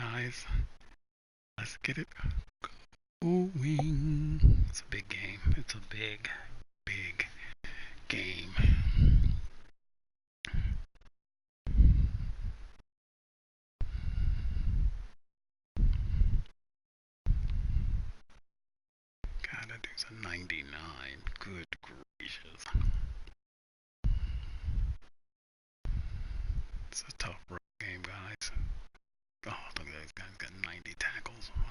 guys. Let's get it going. It's a big game. It's a big, big game. God, that dude's a 99. Good gracious. It's a tough road game, guys. Oh, look at those guys got 90 tackles. Wow.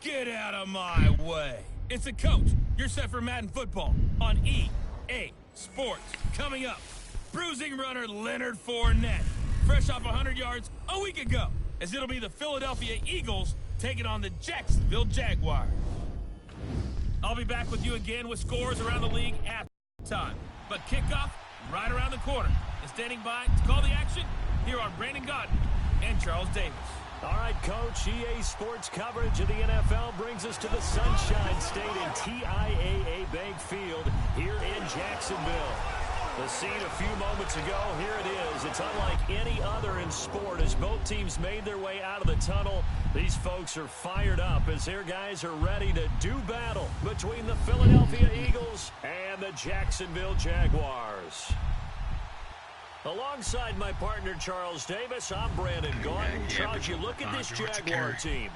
Get out of my way. It's a coach. You're set for Madden football on EA Sports. Coming up, bruising runner Leonard Fournette, fresh off 100 yards a week ago, as it'll be the Philadelphia Eagles taking on the Jacksonville Jaguars. I'll be back with you again with scores around the league at time. But kickoff right around the corner. And standing by to call the action, here are Brandon Gaudin and Charles Davis. All right, Coach, EA Sports coverage of the NFL brings us to the Sunshine State in TIAA Bank Field here in Jacksonville. The scene a few moments ago, here it is. It's unlike any other in sport as both teams made their way out of the tunnel. These folks are fired up as their guys are ready to do battle between the Philadelphia Eagles and the Jacksonville Jaguars. Alongside my partner, Charles Davis, I'm Brandon Gaudin. Charles, you look at this Jaguar team.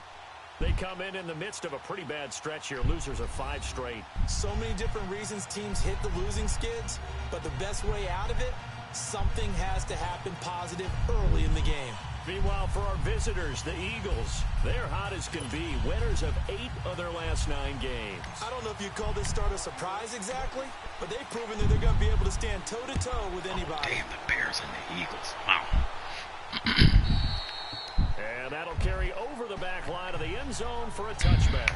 They come in the midst of a pretty bad stretch here. Losers of 5 straight. So many different reasons teams hit the losing skids, but the best way out of it, something has to happen positive early in the game. Meanwhile, for our visitors, the Eagles, they're hot as can be. Winners of 8 of their last 9 games. I don't know if you'd call this start a surprise exactly, but they've proven that they're going to be able to stand toe-to-toe with anybody. Damn, the Bears and the Eagles. Wow. And that'll carry over the back line of the end zone for a touchback.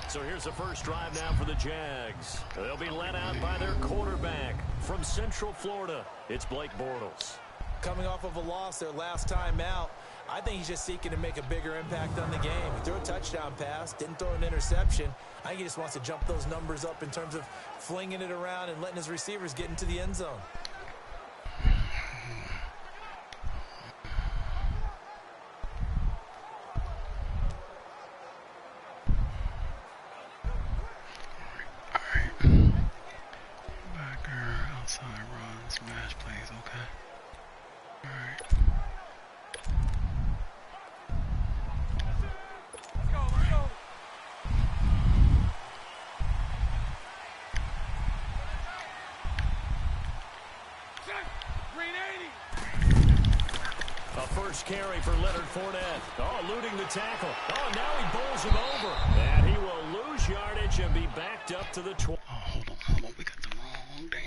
So here's the first drive now for the Jags. They'll be led out by their quarterback from Central Florida. It's Blake Bortles. Coming off of a loss their last time out, I think he's just seeking to make a bigger impact on the game. He threw a touchdown pass, didn't throw an interception. I think he just wants to jump those numbers up in terms of flinging it around and letting his receivers get into the end zone. Outside runs, smash plays, okay. Alright. Let's go. Green 80. A first carry for Leonard Fournette. Oh, eluding the tackle. Oh, now he bowls him over. And he will lose yardage and be backed up to the 20. Oh, hold on. We got the wrong damn.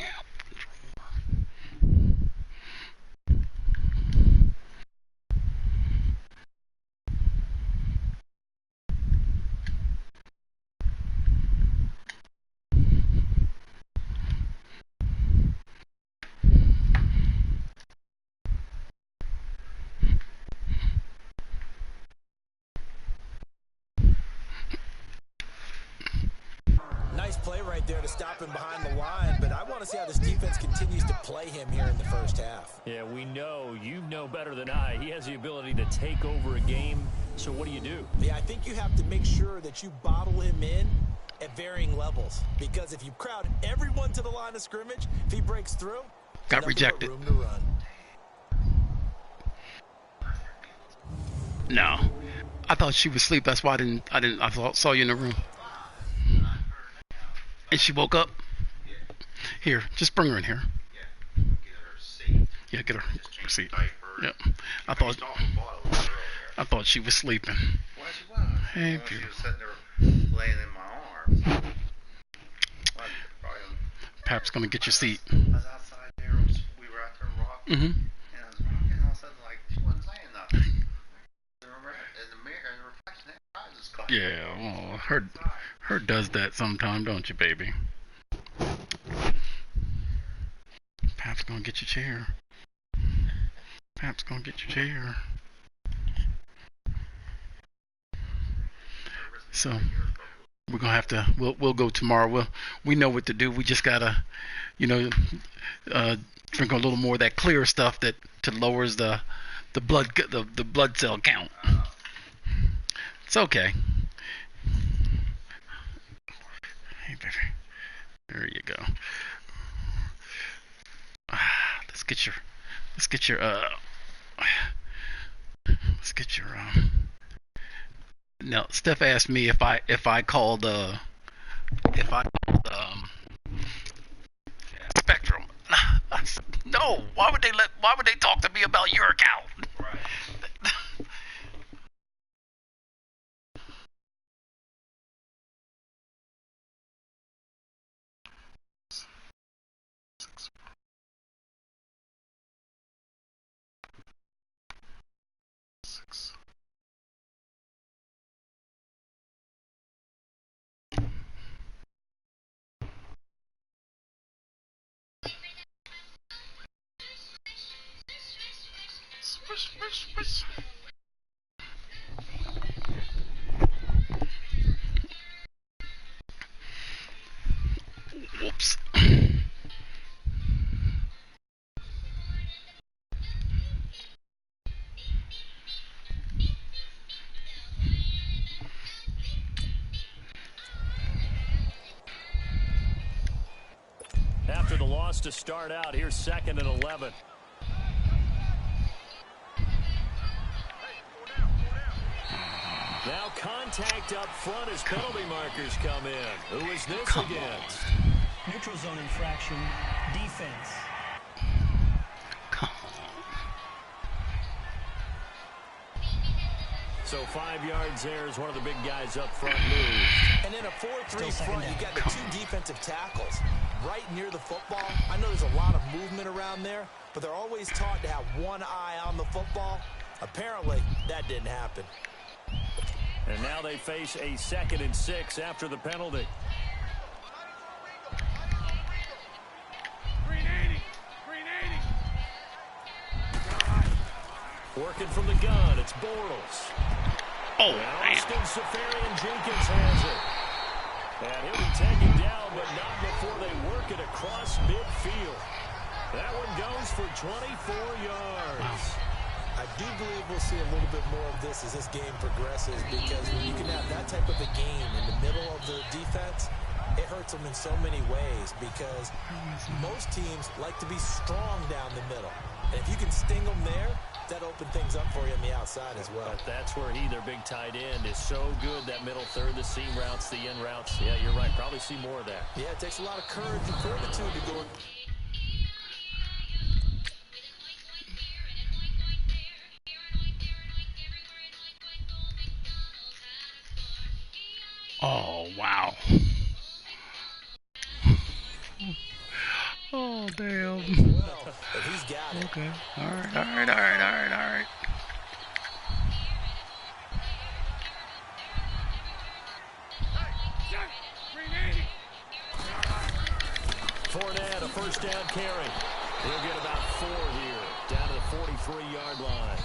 Nice play right there to stop him behind the line, but I want to see how this defense continues to play him here in the first half. Yeah, we know. You know better than I. He has the ability to take over a game. So what do? Yeah, I think you have to make sure that you bottle him in at varying levels, because if you crowd everyone to the line of scrimmage, if he breaks through, got rejected. Room to run. No, I thought she was asleep. That's why I saw you in the room. And she woke up. Here, just bring her in here. Yeah, get her seat. Yep. I thought she was sleeping. Hey, she was sitting there laying in my arms. Pap's gonna get your seat. I was outside there. We were out there rocking. And I was rocking. All of a sudden, like, she wasn't saying nothing. In the mirror, in the reflection, her eyes was caught. Yeah, well, her does that sometime, don't you, baby? Pap's gonna get your chair. Pap's gonna get your chair. So we're gonna have to. We'll go tomorrow. We know what to do. We just gotta, drink a little more of that clear stuff that lowers the blood cell count. It's okay. Hey, baby. There you go. Let's get your Now, Steph asked me if I called Spectrum. I said, no. Why would they talk to me about your account? Right. Whoops. After the loss to start out, here's 2nd and 11. Now contact up front as penalty markers come in. Who is this against? Neutral zone infraction, defense. Come on. So 5 yards there as one of the big guys up front moves. And in a 4-3 front, you got the 2 defensive tackles right near the football. I know there's a lot of movement around there, but they're always taught to have one eye on the football. Apparently, that didn't happen. And now they face a 2nd and 6 after the penalty. Working from the gun, it's Bortles. Oh, and Austin Seferian-Jenkins has it. And he'll be taken down, but not before they work it across midfield. That one goes for 24 yards. I do believe we'll see a little bit more of this as this game progresses, because when you can have that type of a game in the middle of the defense, it hurts them in so many ways, because most teams like to be strong down the middle. And if you can sting them there, that open things up for you on the outside as well. But that's where their big tight end, is so good, that middle third, the seam routes, the in routes. Yeah, you're right. Probably see more of that. Yeah, it takes a lot of courage and fortitude to go. Oh, wow. Oh, damn. Well, but he's got it. Okay. All right. Fournette, a first down carry. He'll get about 4 here, down to the 43-yard line.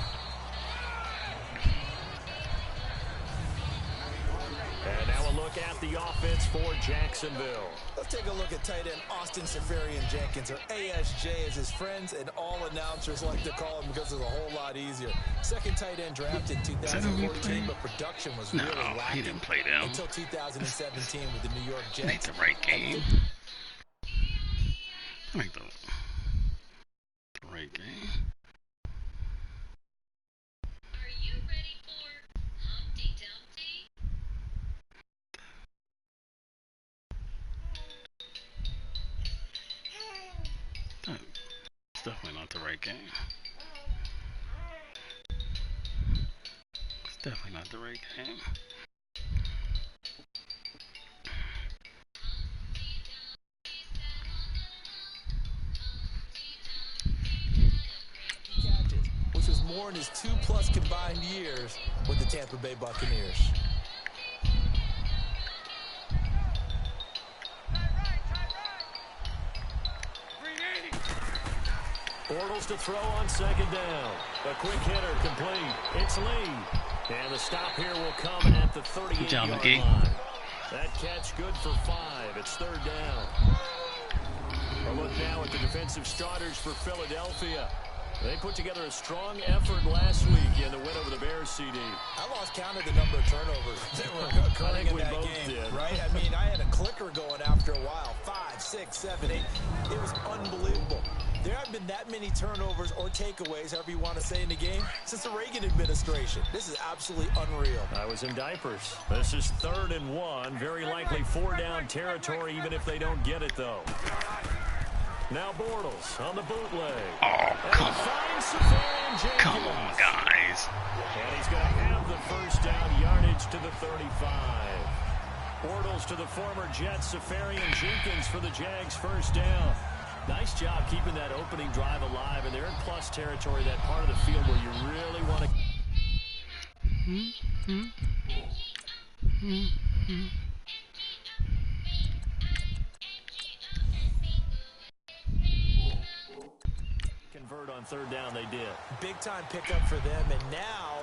And now a look at the offense for Jacksonville. Let's take a look at tight end Austin Seferian-Jenkins, or ASJ as his friends and all announcers like to call him, because it's a whole lot easier. Second tight end drafted in 2014, but production was really lacking. He didn't play down until 2017 with the New York Jets. Ain't the right game. Ain't the right game. Are you ready for Humpty Dumpty? It's definitely not the right game. It's definitely not the right game. Which was more in his 2+ combined years with the Tampa Bay Buccaneers. Bortles to throw on second down. A quick hitter complete. It's Lee. And the stop here will come at the 38-yard line. That catch good for 5. It's third down. A look now at the defensive starters for Philadelphia. They put together a strong effort last week in the win over the Bears, CD. I lost count of the number of turnovers that were occurring in that game, right? I mean, I had a clicker going after a while. 5, 6, 7, 8. It was unbelievable. There haven't been that many turnovers or takeaways, however you want to say, in the game since the Reagan administration. This is absolutely unreal. I was in diapers. This is 3rd and 1. Very likely 4-down territory, even if they don't get it, though. Now Bortles on the bootleg. Oh, come on. Come on, guys. And he's going to have the first down yardage to the 35. Bortles to the former Jets, Safarian Jenkins for the Jags first down. Nice job keeping that opening drive alive, and they're in plus territory, that part of the field where you really want to... Convert on third down, they did. Big time pickup for them, and now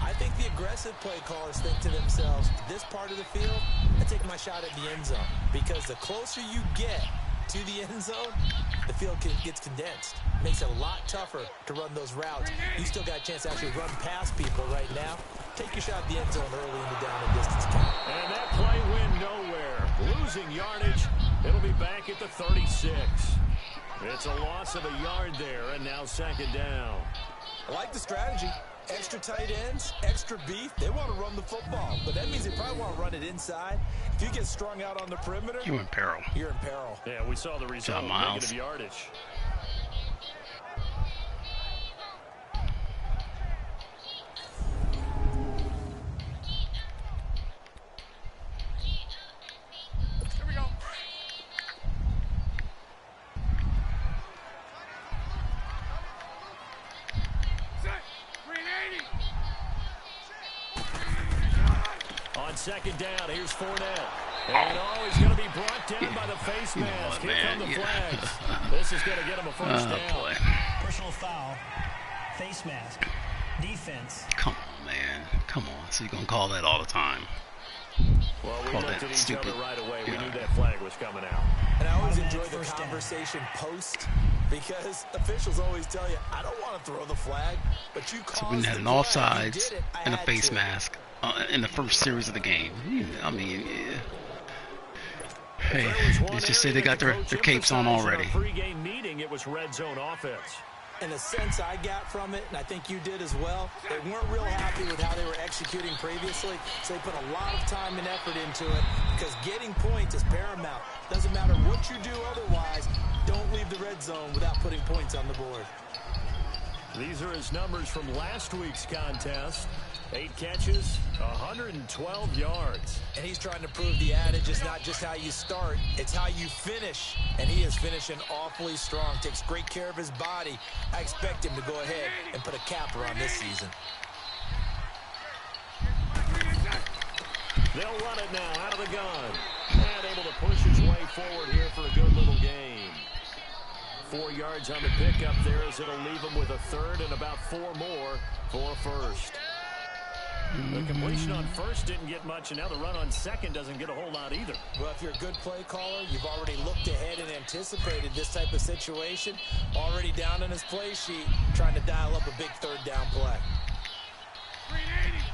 I think the aggressive play callers think to themselves, this part of the field, I take my shot at the end zone, because the closer you get to the end zone, the field gets condensed. Makes it a lot tougher to run those routes. You still got a chance to actually run past people right now. Take your shot at the end zone early in the down and distance count. And that play went nowhere. Losing yardage. It'll be back at the 36. It's a loss of a yard there, and now second down. I like the strategy. Extra tight ends, extra beef. They want to run the football, but that means they probably want to run it inside. If you get strung out on the perimeter, you're in peril. You're in peril. Yeah, we saw the result. Negative yardage. Second down, here's Fournette. And he's going to be brought down by the face mask. Here come the flags. This is going to get him a first down. Boy. Personal foul, face mask, defense. Come on, man. Come on. So you're going to call that all the time. Well, we looked at each other right away. We knew that flag was coming out. And I always enjoy the conversation post, because officials always tell you, I don't want to throw the flag, but you call. So we had an offsides and a face mask in the first series of the game. I mean, hey, let's just say they got their capes on already. Pre-game meeting, it was red zone offense. In a sense I got from it, and I think you did as well, they weren't real happy with how they were executing previously, so they put a lot of time and effort into it, because getting points is paramount. Doesn't matter what you do otherwise, don't leave the red zone without putting points on the board. These are his numbers from last week's contest. 8 catches, 112 yards. And he's trying to prove the adage is not just how you start, it's how you finish. And he is finishing awfully strong, takes great care of his body. I expect him to go ahead and put a capper on this season. They'll run it now out of the gun. And able to push his way forward here for a good little gain. 4 yards on the pickup there, as it'll leave him with a third and about 4 more for a first. The completion on first didn't get much, and now the run on second doesn't get a whole lot either. Well, if you're a good play caller, you've already looked ahead and anticipated this type of situation. Already down in his play sheet, trying to dial up a big third down play. 380.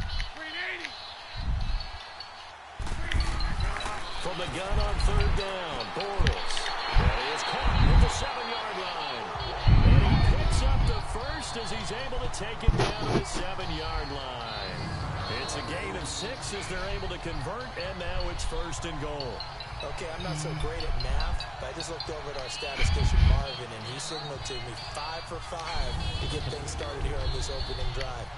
From the gun on third down, Bortles. And he is caught at the 7-yard line. And he picks up the first as he's able to take it down to the 7-yard line. It's a gain of 6 as they're able to convert, and now it's first and goal. Okay, I'm not so great at math, but I just looked over at our statistician, Marvin, and he signaled to me 5 for 5 to get things started here on this opening drive.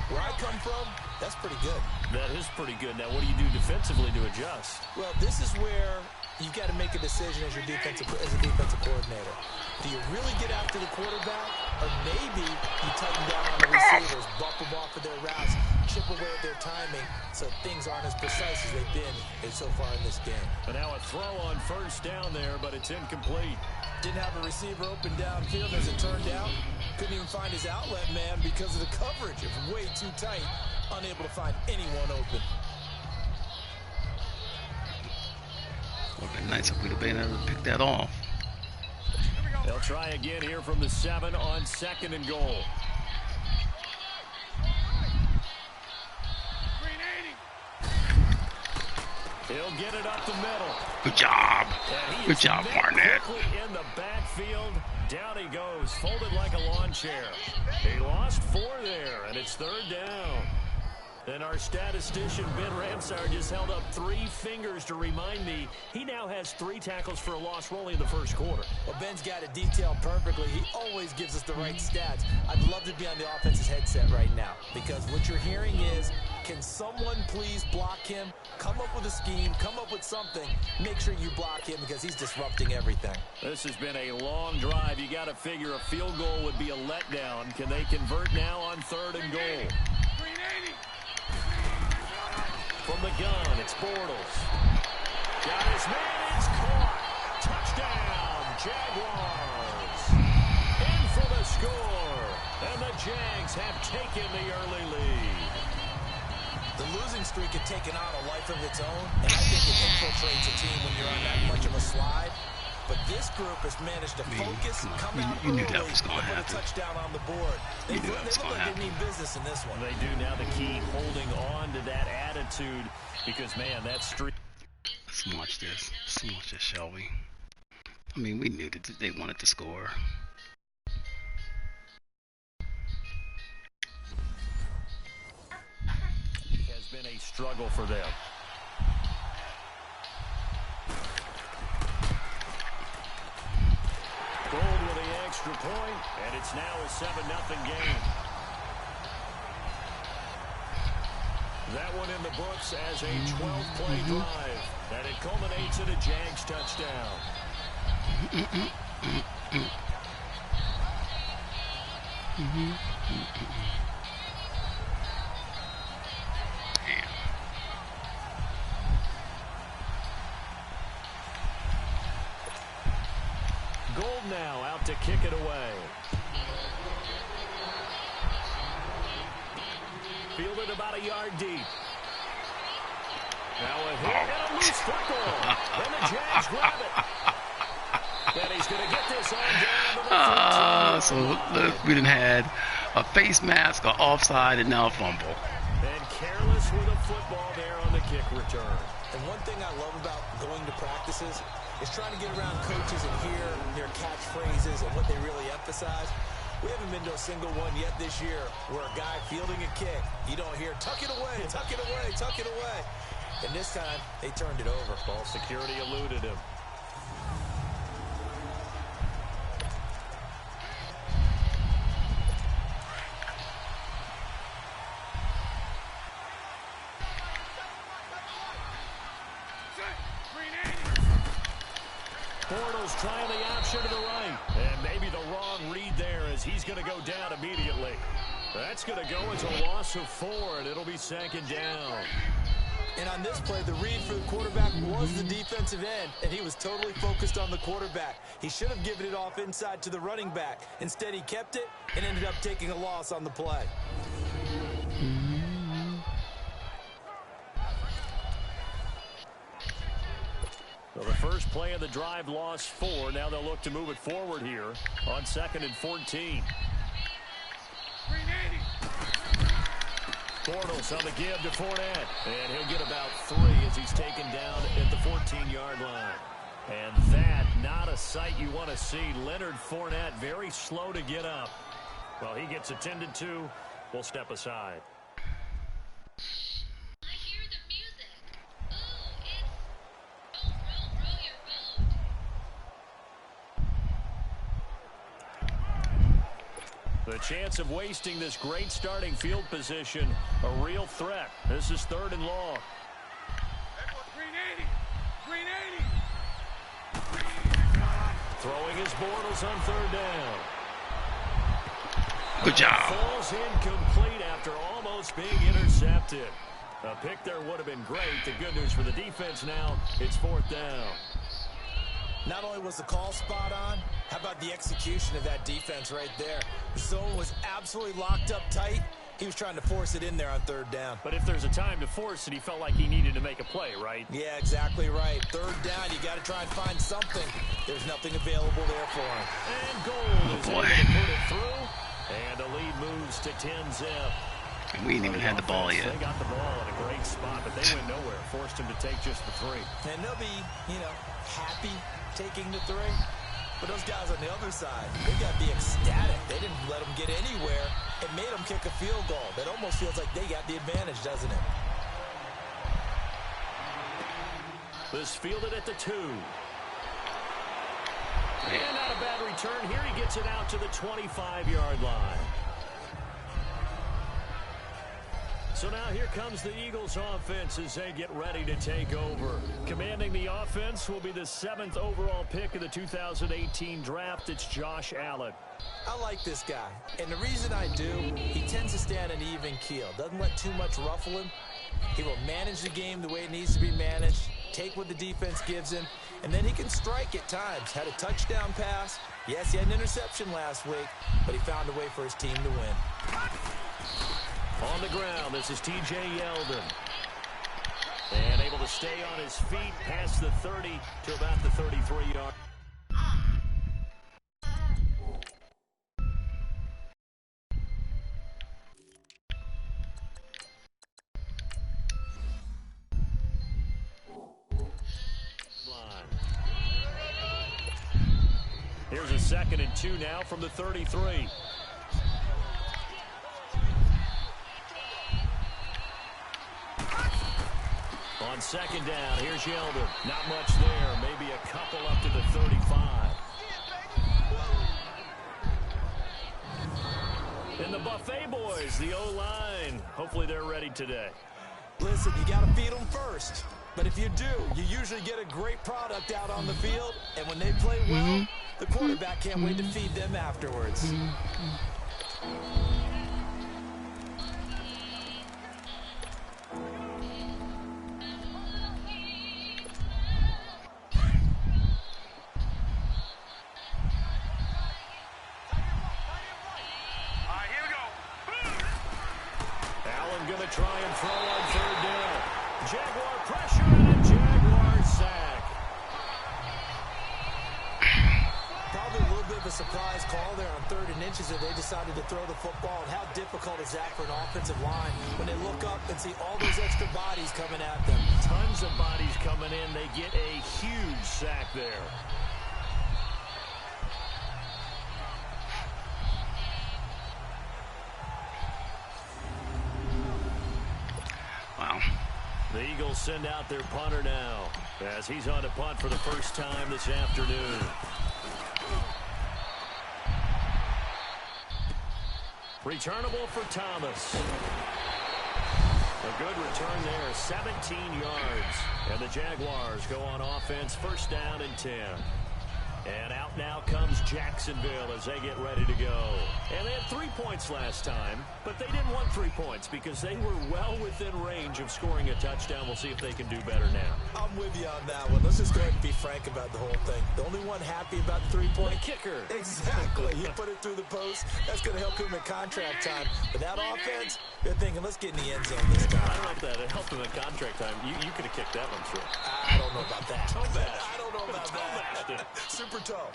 Where I come from, that's pretty good. That is pretty good. Now, what do you do defensively to adjust? Well, this is where you've got to make a decision as a defensive coordinator. Do you really get after the quarterback, or maybe you tighten down on the receivers, bump them off of their routes, chip away at their timing, so things aren't as precise as they've been so far in this game. And now a throw on first down there, but it's incomplete. Didn't have a receiver open downfield as it turned out. couldn't even find his outlet man because of the coverage. It was way too tight, unable to find anyone open. Would have been nice if we'd have been able to pick that off. They'll try again here from the 7 on 2nd and goal. He'll get it up the middle. Good job. Good job, Barnett. In the backfield, down he goes, folded like a lawn chair. He lost 4 there, and it's 3rd down. And our statistician, Ben Ramsar, just held up 3 fingers to remind me he now has 3 tackles for a loss rolling in the 1st quarter. Well, Ben's got it detailed perfectly. He always gives us the right stats. I'd love to be on the offense's headset right now because what you're hearing is, can someone please block him? Come up with a scheme. Come up with something. Make sure you block him because he's disrupting everything. This has been a long drive. You got to figure a field goal would be a letdown. Can they convert now on 3rd and goal? From the gun, it's Bortles. Got his man, it's caught. Touchdown, Jaguars. In for the score. And the Jags have taken the early lead. The losing streak had taken on a life of its own, and I think it infiltrates a team when you're on that much of a slide. But this group has managed to focus, come out you knew early, that was going to and put a happen. touchdown on the board. They look like they mean business in this one. They do. Now the key, holding on to that attitude, because, man, that streak. Let's watch this. Let's watch this, shall we? I mean, we knew that they wanted to score. Has been a struggle for them. Gold with the extra point, and it's now a 7-0 game. That one in the books as a 12-play drive, and it culminates in a Jags touchdown. Gold now out to kick it away. Fielded about a yard deep. Now a hit and a loose football. And the Jags grab it. And he's going to get this on down to the 14. So we done had a face mask, an offside, and now a fumble. And careless with a football there on the kick return. And one thing I love about going to practices is trying to get around coaches and hear their catchphrases and what they really emphasize. We haven't been to a single one yet this year where a guy fielding a kick, you don't hear, tuck it away, tuck it away, tuck it away. And this time, they turned it over. Ball security eluded him. Bortles trying the option to the right. And maybe the wrong read there as he's going to go down immediately. That's going to go as a loss of 4, and it'll be 2nd down. And on this play, the read for the quarterback was the defensive end, and he was totally focused on the quarterback. He should have given it off inside to the running back. Instead, he kept it and ended up taking a loss on the play. Well, the first play of the drive lost 4. Now they'll look to move it forward here on 2nd and 14. Bortles on the give to Fournette. And he'll get about 3 as he's taken down at the 14-yard line. And that, not a sight you want to see. Leonard Fournette very slow to get up. Well, he gets attended to. We'll step aside. I hear the music. Ooh, it's row your boat. The chance of wasting this great starting field position, a real threat. This is 3rd and long. Throwing his Bortles on 3rd down. Good job. Falls incomplete after almost being intercepted. A pick there would have been great. The good news for the defense now, it's 4th down. Not only was the call spot on, How about the execution of that defense right there? The zone was absolutely locked up tight. He was trying to force it in there on third down. But if there's a time to force it, he felt like he needed to make a play, right? Yeah, exactly right. Third down, you got to try and find something. There's nothing available there for him. And Gold is able to put it through. And the lead moves to 10-zip. And we ain't even had the ball yet. They got the ball in a great spot, but they went nowhere. Forced him to take just the 3. And they'll be, happy taking the 3. But those guys on the other side, they got to be ecstatic. They didn't let them get anywhere. It made them kick a field goal. That almost feels like they got the advantage, doesn't it? This fielded at the 2. And not a bad return. Here he gets it out to the 25-yard line. So now here comes the Eagles offense as they get ready to take over. Commanding the offense will be the 7th overall pick of the 2018 draft. It's Josh Allen. I like this guy. And the reason I do, he tends to stay on an even keel. Doesn't let too much ruffle him. He will manage the game the way it needs to be managed, take what the defense gives him, and then he can strike at times. Had a touchdown pass. Yes, he had an interception last week, but he found a way for his team to win. On the ground, this is T.J. Yeldon. And able to stay on his feet past the 30 to about the 33-yard. Here's a 2nd and 2 now from the 33. On 2nd down, here's Yeldon. Not much there, maybe a couple up to the 35. And the Buffet boys, the O-line, hopefully they're ready today. Listen, you got to feed them first. But if you do, you usually get a great product out on the field. And when they play well, the quarterback can't wait to feed them afterwards. Allen going to try and throw on 3rd down. Jaguar pressure and a Jaguar sack. Probably a little bit of a surprise call there on 3rd and inches that they decided to throw the football. And how difficult is that for an offensive line when they look up and see all those extra bodies coming at them? Tons of bodies coming in. They get a huge sack there. Wow. The Eagles send out their punter now as he's on to punt for the first time this afternoon. Returnable for Thomas. A good return there, 17 yards. And the Jaguars go on offense, 1st down and 10. And out now comes Jacksonville as they get ready to go. And they had 3 points last time, but they didn't want 3 points because they were well within range of scoring a touchdown. We'll see if they can do better now. I'm with you on that one. Let's just go ahead and be frank about the whole thing. The only one happy about the 3-point kicker. Exactly. You put it through the post. That's going to help him in contract time. But that offense, they're thinking, let's get in the end zone this time. I don't know if that helped him in contract time. You could have kicked that one through. I don't know about that. I don't know about that. Super toe.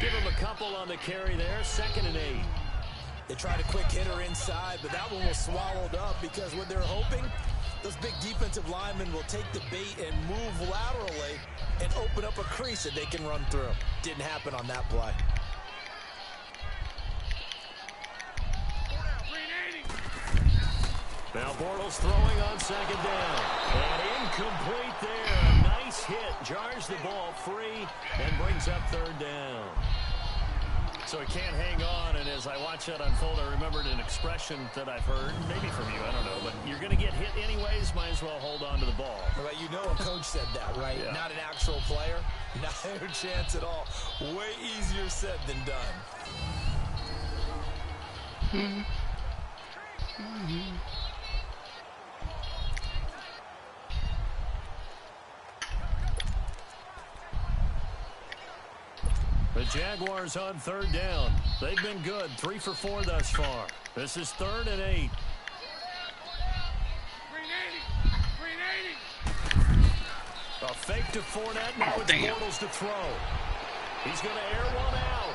Give him a couple on the carry there. 2nd and 8. They tried a quick hitter inside, but that one was swallowed up because what they're hoping, those big defensive linemen will take the bait and move laterally and open up a crease that they can run through. Didn't happen on that play. Now Bortles throwing on 2nd down. And incomplete there. A nice hit. Jars the ball free and brings up 3rd down. So he can't hang on, and as I watch that unfold, I remembered an expression that I've heard, maybe from you, I don't know, but you're going to get hit anyways, might as well hold on to the ball. Well, you know a coach said that, right? Yeah. Not an actual player. Not a chance at all. Way easier said than done. The Jaguars on 3rd down. They've been good, 3 for 4 thus far. This is 3rd and 8. A fake to Fournette. Now it's Bortles to throw. He's going to air one out.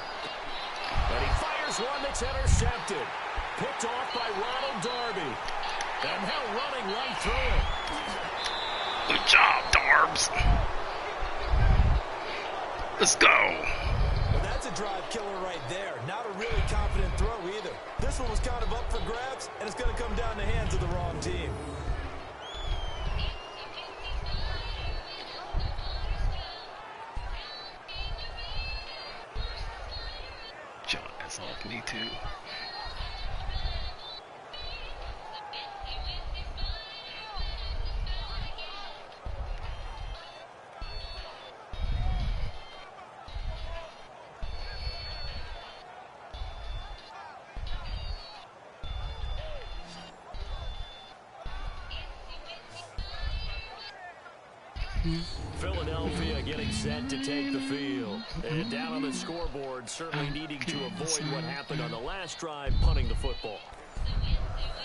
And he fires one that's intercepted. Picked off by Ronald Darby. And now running right through it. Good job, Darbs. Let's go. Well, that's a drive killer right there. Not a really confident throw either. This one was kind of up for grabs, and it's going to come down the hands of the wrong team. John, that's off me too. Philadelphia getting set to take the field. And down on the scoreboard, certainly needing to avoid what happened on the last drive, punting the football.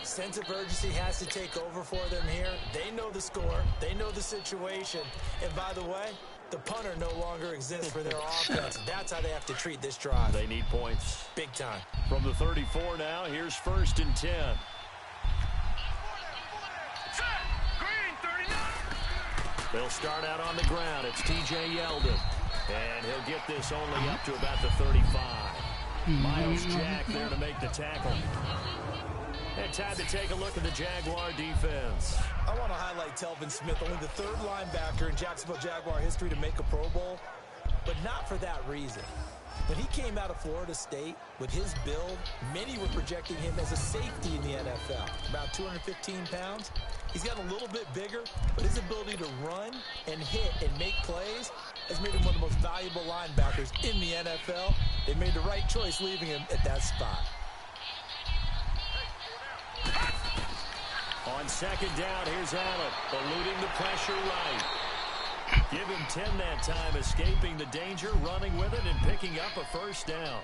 Sense of urgency has to take over for them here. They know the score. They know the situation. And by the way, the punter no longer exists for their offense. That's how they have to treat this drive. They need points. Big time. From the 34 now, here's 1st and 10. They'll start out on the ground. It's T.J. Yeldon. And he'll get this only up to about the 35. Miles Jack there to make the tackle. And time to take a look at the Jaguar defense. I want to highlight Telvin Smith, only the 3rd linebacker in Jacksonville Jaguar history to make a Pro Bowl, but not for that reason. When he came out of Florida State with his build, many were projecting him as a safety in the NFL, about 215 pounds. He's got a little bit bigger, but his ability to run and hit and make plays has made him one of the most valuable linebackers in the NFL. They made the right choice leaving him at that spot. On 2nd down, here's Allen, eluding the pressure right. Give him 10 that time, escaping the danger, running with it, and picking up a 1st down.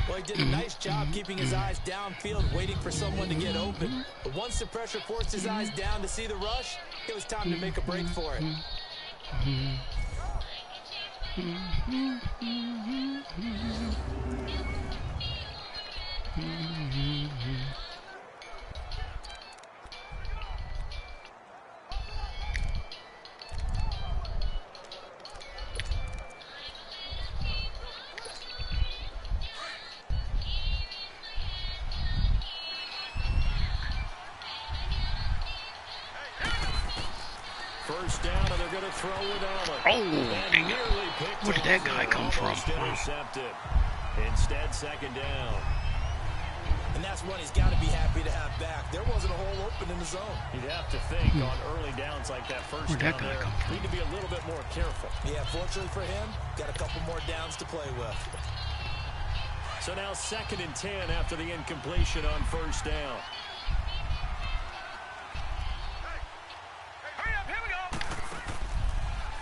Well, he did a nice job keeping his eyes downfield, waiting for someone to get open. But once the pressure forced his eyes down to see the rush, it was time to make a break for it. First down, and they're going to throw with Allen. Oh, dang it. Where did that guy come from? Intercepted. Instead, 2nd down. And that's one he's got to be happy to have back. There wasn't a hole open in the zone. You'd have to think on early downs like that first down there, need to be a little bit more careful. Yeah, fortunately for him, got a couple more downs to play with. So now 2nd and 10 after the incompletion on 1st down.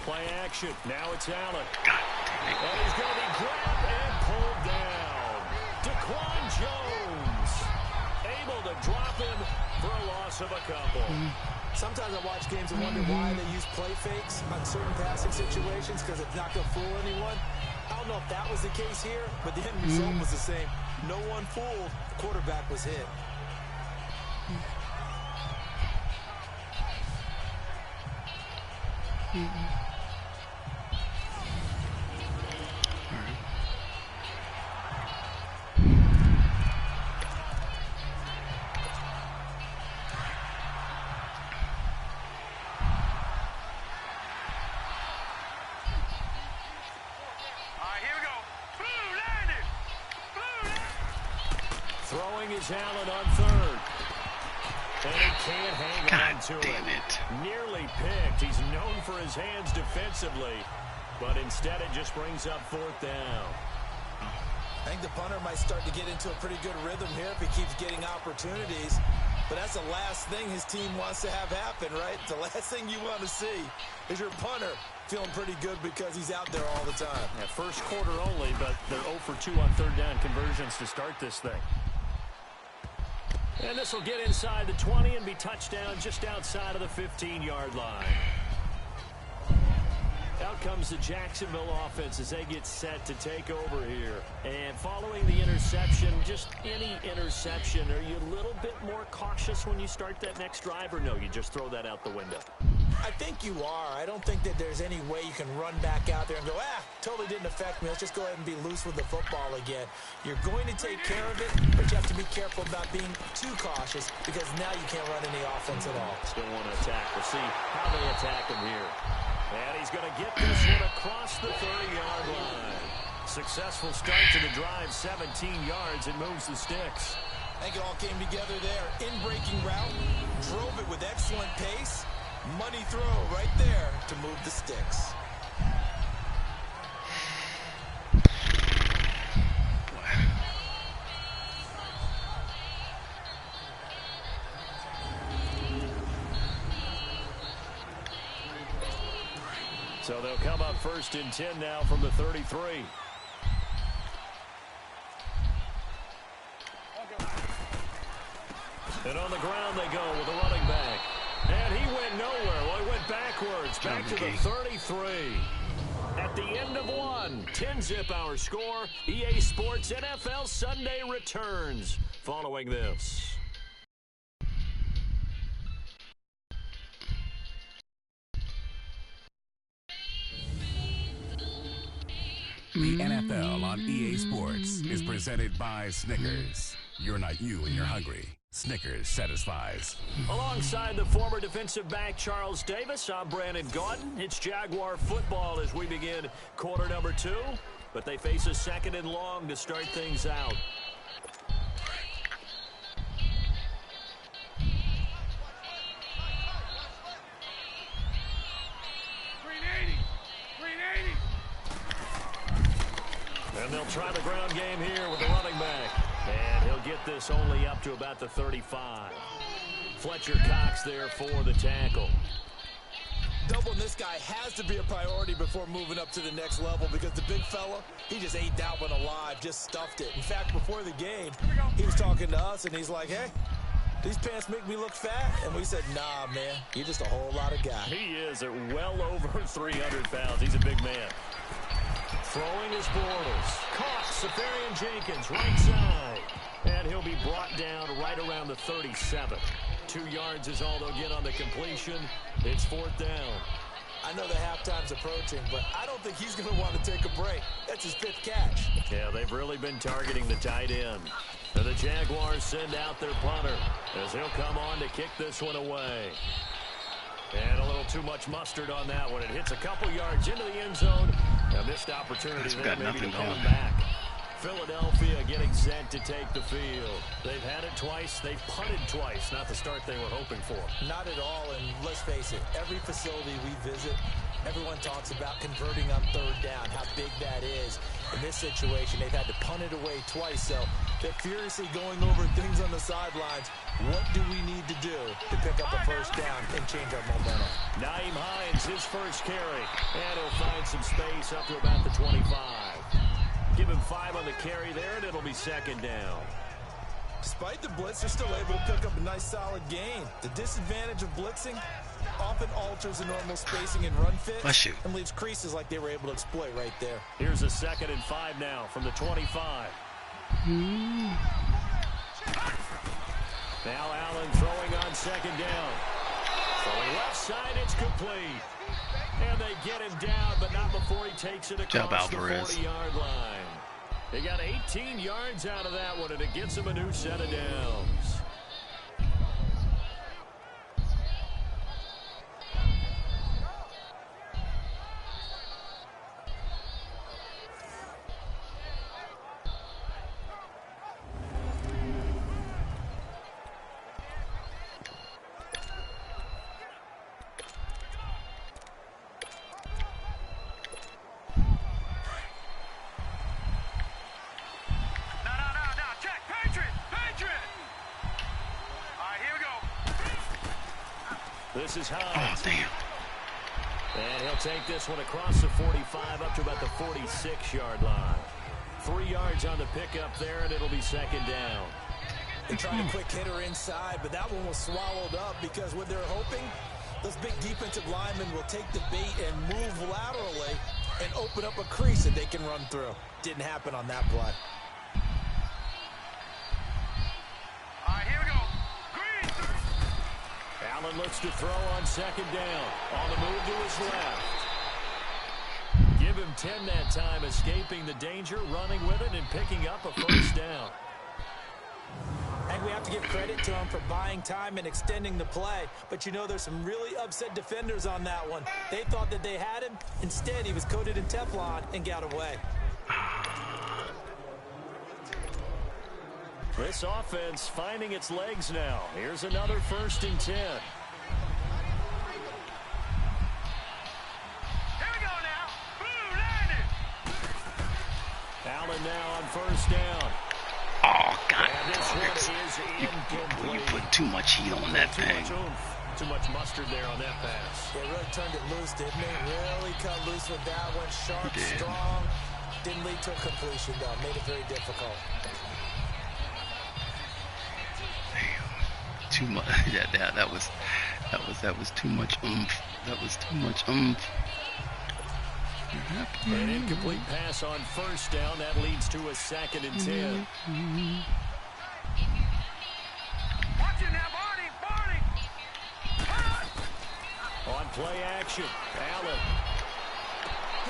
Play action. Now it's Allen. And he's going to be grabbed and pulled down. Daquan Jones able to drop him for a loss of a couple. Sometimes I watch games and wonder why they use play fakes on certain passing situations, because it's not going to fool anyone. I don't know if that was the case here, but the end result was the same. No one fooled. The quarterback was hit. Throwing is Allen on 3rd. And he can't hang on to it. Nearly picked. He's known for his hands defensively. But instead it just brings up 4th down. I think the punter might start to get into a pretty good rhythm here if he keeps getting opportunities. But that's the last thing his team wants to have happen, right? The last thing you want to see is your punter feeling pretty good because he's out there all the time. Yeah, first quarter only, but they're 0 for 2 on third down conversions to start this thing. And this will get inside the 20 and be touchdown just outside of the 15-yard line. Out comes the Jacksonville offense as they get set to take over here. And following the interception, just any interception, are you a little bit more cautious when you start that next drive, or no, you just throw that out the window? I think you are. I don't think that there's any way you can run back out there and go, totally didn't affect me. Let's just go ahead and be loose with the football again. You're going to take care of it, but you have to be careful about being too cautious because now you can't run any offense at all. Still want to attack. We'll see how they attack him here. And he's going to get this one across the 30-yard line. Successful start to the drive, 17 yards. It moves the sticks. I think it all came together there. In-breaking route, drove it with excellent pace. Money throw right there to move the sticks. So they'll come up 1st and 10 now from the 33. And on the ground they go with the running back. And he went nowhere. Well, he went backwards. Back to the 33. At the end of one, 10-zip our score. EA Sports NFL Sunday returns following this. The NFL on EA Sports is presented by Snickers. You're not you when you're hungry. Snickers satisfies. Alongside the former defensive back Charles Davis, I'm Brandon Gaudin. It's Jaguar football as we begin quarter number 2. But they face a 2nd and long to start things out. And they'll try the ground game here with the running back. And he'll get this only up to about the 35. Fletcher Cox there for the tackle. Doubling this guy has to be a priority before moving up to the next level because the big fella, he just ate that one alive, just stuffed it. In fact, before the game, he was talking to us, and he's like, hey, these pants make me look fat. And we said, nah, man, you're just a whole lot of guy. He is at well over 300 pounds. He's a big man. Throwing his Bortles. Caught Safarian Jenkins, right side. And he'll be brought down right around the 37. 2 yards is all they'll get on the completion. It's 4th down. I know the halftime's approaching, but I don't think he's going to want to take a break. That's his 5th catch. Yeah, they've really been targeting the tight end. And the Jaguars send out their punter as he'll come on to kick this one away. And a little too much mustard on that one. It hits a couple yards into the end zone. A missed opportunity there maybe to come back. Philadelphia getting set to take the field. They've had it twice. They've punted twice. Not the start they were hoping for. Not at all, and let's face it, every facility we visit, everyone talks about converting on 3rd down, how big that is. In this situation, they've had to punt it away twice, so they're furiously going over things on the sidelines. What do we need to do to pick up a 1st down and change our momentum? Nyheim Hines, his first carry, and he'll find some space up to about the 25. Give him 5 on the carry there, and it'll be 2nd down. Despite the blitz, they're still able to pick up a nice solid gain. The disadvantage of blitzing often alters the normal spacing and run fit and leaves creases like they were able to exploit right there. Here's a 2nd and 5 now from the 25. Now Allen throwing on 2nd down. Throwing left side, it's complete. And they get him down, but not before he takes it across the 40-yard line. They got 18 yards out of that one, and it gets him a new set of downs. This is Hines. Oh, damn. And he'll take this one across the 45 up to about the 46-yard line. 3 yards on the pickup there, and it'll be second down. They tried a quick hitter inside, but that one was swallowed up because what they're hoping, those big defensive linemen will take the bait and move laterally and open up a crease that they can run through. Didn't happen on that play. All right, here we go. Green. Allen looks to throw on second down. On the move to his left. Give him 10 that time, escaping the danger, running with it, and picking up a first down. I think we have to give credit to him for buying time and extending the play. But you know, there's some really upset defenders on that one. They thought that they had him. Instead, he was coated in Teflon and got away. This offense finding its legs now. Here's another 1st and 10. Here we go now. Blue landed. Allen now on first down. Oh, God. And this one is You incomplete. put too much heat on that thing. Too much mustard there on that pass. They really turned it loose, didn't they? Really cut loose with that one. Sharp, He did. strong. Didn't lead to a completion, though. Made it very difficult. Too much. Yeah, that was too much oomph. That was too much oomph. An incomplete pass on first down. That leads to a 2nd and 10. Watch it now, Barney. On play action, Allen.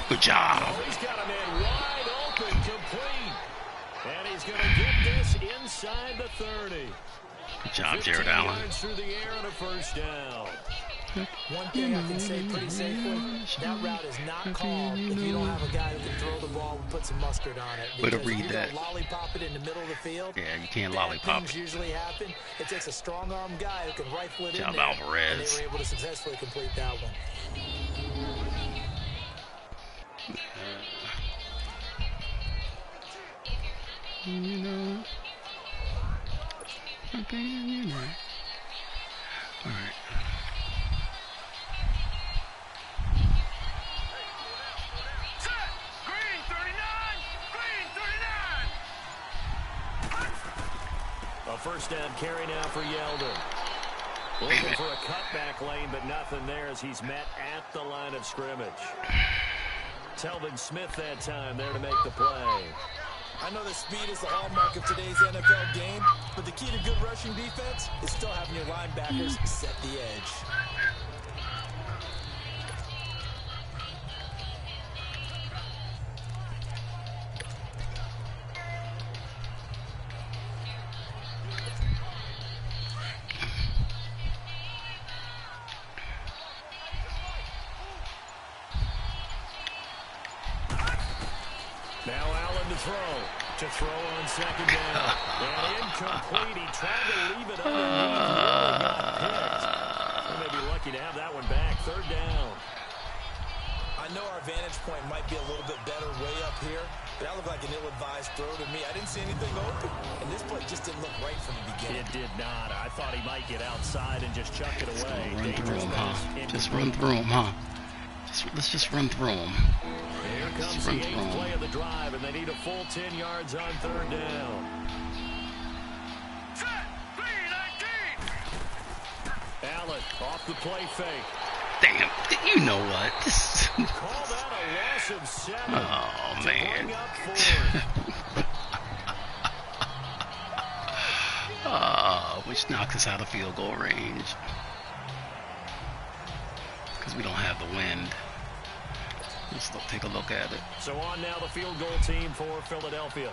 Good job. Oh, he's got a man wide open, complete. And he's going to get this inside the 30. Good job, 15 Jared Allen. yards through the air and a first down. One thing I can say pretty safely, that route is not called if you don't have a guy who can throw the ball and put some mustard on it. Way to Because read if you that. go lollipop it in the middle of the field, Yeah, you can't bad lollipop things it. usually happen. It takes a strong-arm guy who can rifle it Job in there, Alvarez. and they were able to successfully complete that one. You know. Okay, you know. All right. Set. Green 39. Green 39. A first down carry now for Yeldon. Looking for a cutback lane, but nothing there as he's met at the line of scrimmage. Telvin Smith that time there to make the play. I know that speed is the hallmark of today's NFL game, but the key to good rushing defense is still having your linebackers set the edge. Now Allen to throw. To throw on second down. And incomplete. He tried to leave it underneath. Really got picked. They may be lucky to have that one back. Third down. I know our vantage point might be a little bit better way up here, but that looked like an ill-advised throw to me. I didn't see anything open, and this play just didn't look right from the beginning. It did not. I thought he might get outside and just chuck it away. Run through Dangerous him, pass. huh? Just run through him, huh? Let's just run through him. Here comes the 8th play of the drive, and they need a full 10 yards on third down. Set. 319. Allen off the play fake. Damn, you know what? This. Call that a loss of 7. Oh to man. bring up 4. Which knocks us out of field goal range because we don't have the wind. Let's take a look at it. So on now the field goal team for Philadelphia.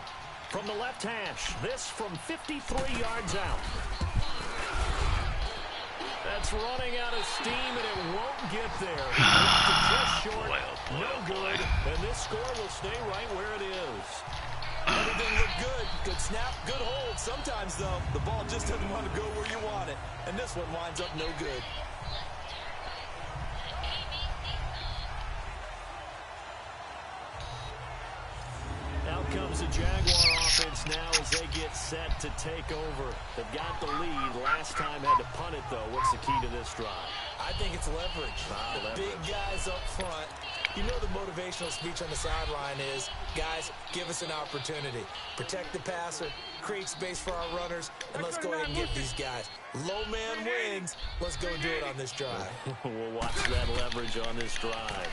From the left hash, this from 53 yards out. That's running out of steam, and it won't get there. Just short, no good, and this score will stay right where it is. Everything looked good. Good snap, good hold. Sometimes, though, the ball just doesn't want to go where you want it, and this one winds up no good. Out comes the Jaguar offense now as they get set to take over. They've got the lead. Last time had to punt it, though. What's the key to this drive? I think it's leverage. The big guys up front. You know the motivational speech on the sideline is, guys, give us an opportunity. Protect the passer, create space for our runners, and let's go ahead and get these guys. Low man wins. Let's go do it on this drive. We'll watch that leverage on this drive.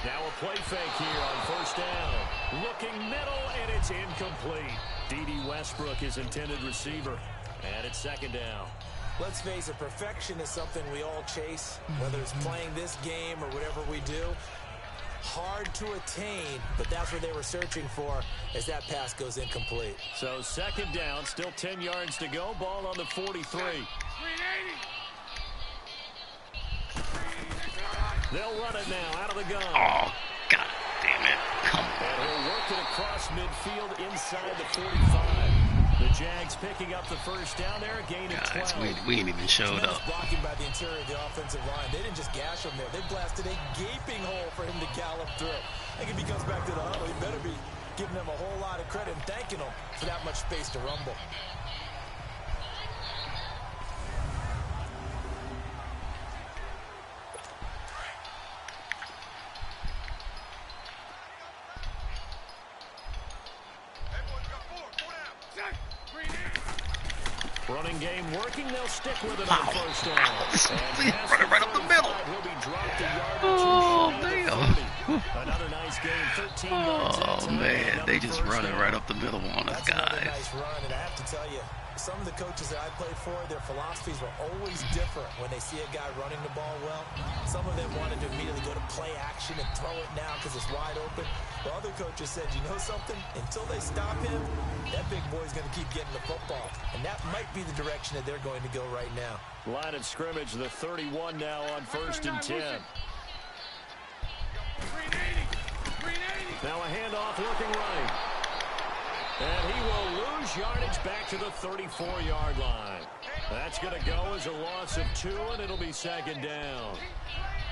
Now a play fake here on first down. Looking middle, and it's incomplete. D.D. Westbrook, his intended receiver. And it's second down. Let's face it, perfection is something we all chase, whether it's playing this game or whatever we do. Hard to attain, but that's what they were searching for as that pass goes incomplete. So second down, still 10 yards to go. Ball on the 43. They'll run it now out of the gun. Oh, God damn it. Come on. And he'll work it across midfield inside the 45. The Jags picking up the first down there, a gain of 12. We ain't even showed up. Blocking by the interior of the offensive line. They didn't just gash him there. They blasted a gaping hole for him to gallop through. I think if he comes back to the huddle, he better be giving them a whole lot of credit and thanking them for that much space to rumble. Running game working. They'll stick with it on first down. Running right up the middle. He'll be dropped a yard or Oh, two short of the damn. 30. Another nice game. 13 yards that Oh, time. man. They just running right up the middle on us, That's another guys. nice run, and I have to tell you, some of the coaches that I played for, their philosophies were always different when they see a guy running the ball well. Some of them wanted to immediately go to play action and throw it now because it's wide open. The other coaches said, you know something? Until they stop him, that big boy's going to keep getting the football. And that might be the direction that they're going to go right now. Line of scrimmage, the 31 now on first and 10. Now a handoff looking right. And he will lose yardage back to the 34-yard line. That's going to go as a loss of 2, and it'll be second down.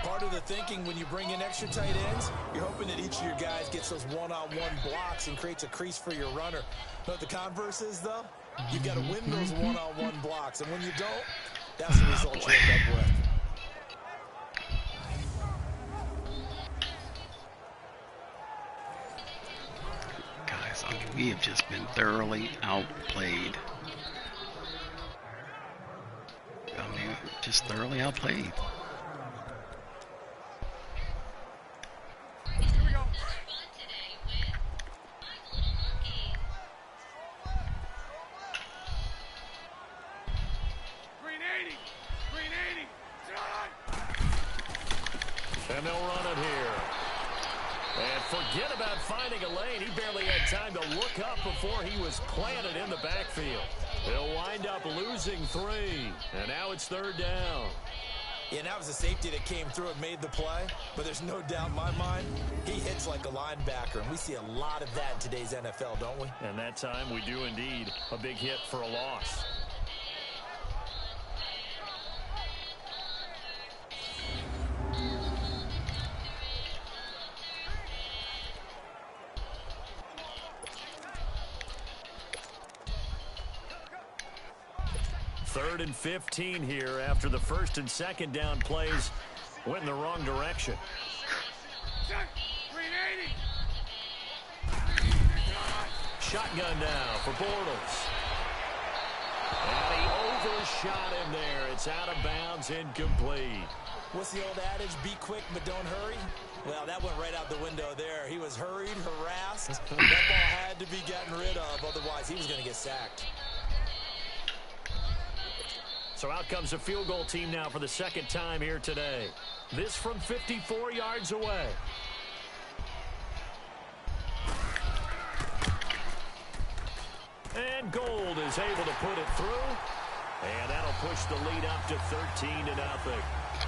Part of the thinking when you bring in extra tight ends, you're hoping that each of your guys gets those one-on-one blocks and creates a crease for your runner. But the converse is, though, you've got to win those one-on-one blocks. And when you don't, that's the result you end up with. Guys, I mean, we have just been thoroughly outplayed. I mean, just thoroughly outplayed. And they'll run it here. And forget about finding a lane. He barely had time to look up before he was planted in the backfield. He'll wind up losing 3. And now it's third down. Yeah, that was a safety that came through and made the play. But there's no doubt in my mind, he hits like a linebacker. And we see a lot of that in today's NFL, don't we? And that time we do indeed. A big hit for a loss. Third and 15 here after the first and second down plays went in the wrong direction. Shotgun now for Bortles. And he overshot him there. It's out of bounds, incomplete. What's the old adage? Be quick, but don't hurry. Well, that went right out the window there. He was hurried, harassed. That ball had to be gotten rid of. Otherwise, he was going to get sacked. So out comes a field goal team now for the second time here today. This from 54 yards away. And Gold is able to put it through. And that'll push the lead up to 13-0.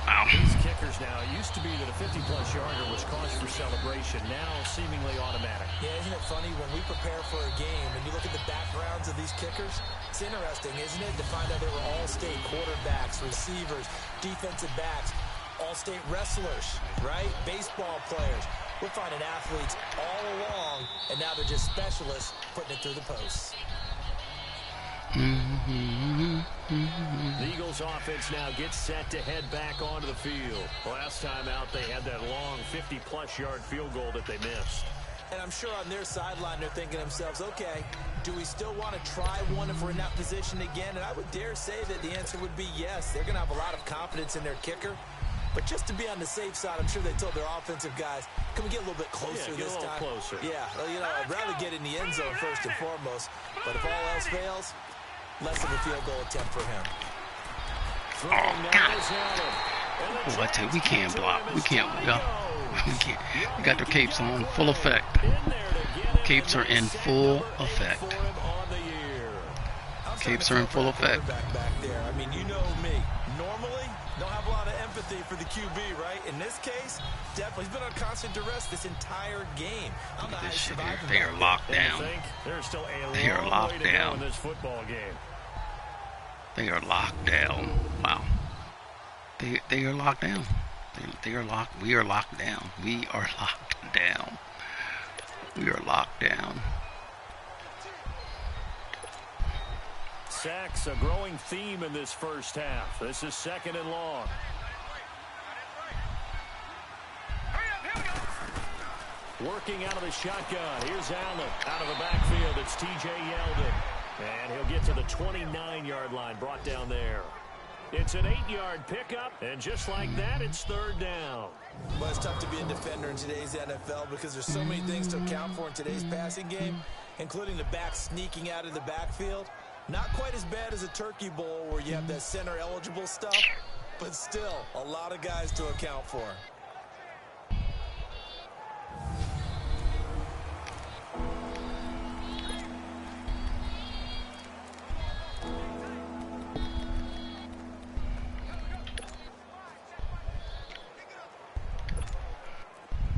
Wow. These kickers now, it used to be that a 50-plus yarder was cause for celebration. Now seemingly automatic. Yeah, isn't it funny when we prepare for a game and you look at the backgrounds of these kickers? It's interesting, isn't it, to find out they were all-state quarterbacks, receivers, defensive backs, all-state wrestlers, right? Baseball players. We're finding athletes all along, and now they're just specialists putting it through the posts. The Eagles offense now gets set to head back onto the field. Last time out, they had that long 50-plus yard field goal that they missed. And I'm sure on their sideline they're thinking to themselves, okay, do we still want to try one if we're in that position again? And I would dare say that the answer would be yes. They're going to have a lot of confidence in their kicker. But just to be on the safe side, I'm sure they told their offensive guys, can we get a little bit closer this time? Closer. Yeah, well, you know, I'd rather get in the end zone first and foremost. But if all else fails, less of a field goal attempt for him. Oh, God. Oh, I tell you, we can't block. We can't. We can't. We got their capes on full effect. Capes are in full effect. Capes are in full effect. Back there. I mean, you know me. Normally, don't have a lot of empathy for the QB, right? In this case, definitely. He's been on constant duress this entire game. Look at this shit here. They are locked down. They are locked down. This football game. They are locked down. Wow. They are locked down. They are locked. We are locked down. We are locked down. We are locked down. Sacks, a growing theme in this first half. This is 2nd and long. Working out of the shotgun. Here's Allen. Out of the backfield, it's T.J. Yeldon. And he'll get to the 29-yard line, brought down there. It's an 8-yard pickup, and just like that, it's 3rd down. Well, it's tough to be a defender in today's NFL because there's so many things to account for in today's passing game, including the back sneaking out of the backfield. Not quite as bad as a turkey bowl where you have that center-eligible stuff, but still a lot of guys to account for.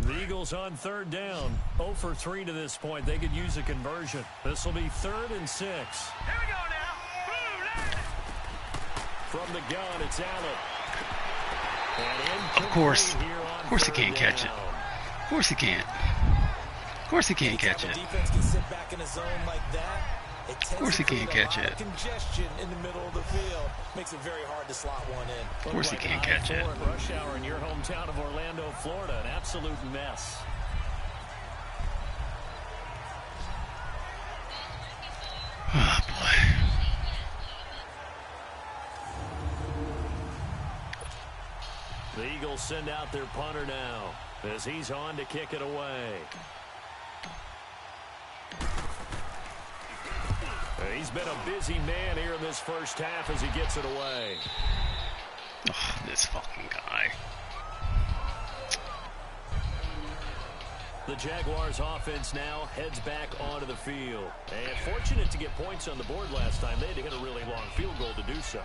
The Eagles on 3rd down. 0 for 3 to this point. They could use a conversion. This will be 3rd and 6. Here we go now. From the gun, it's Allen. Of course he can't catch it. Of course he can't. Of course he can't catch it. Defense can sit back in a zone like that. Of course he can't catch it. Congestion in the middle of the field makes it very hard to slot one in. Of course he can't catch it. Rush hour in your hometown of Orlando, Florida, an absolute mess. Oh boy. The Eagles send out their punter now as he's on to kick it away. He's been a busy man here in this first half as he gets it away. Oh, this fucking guy. The Jaguars offense now heads back onto the field. And fortunate to get points on the board last time. They had to hit a really long field goal to do so.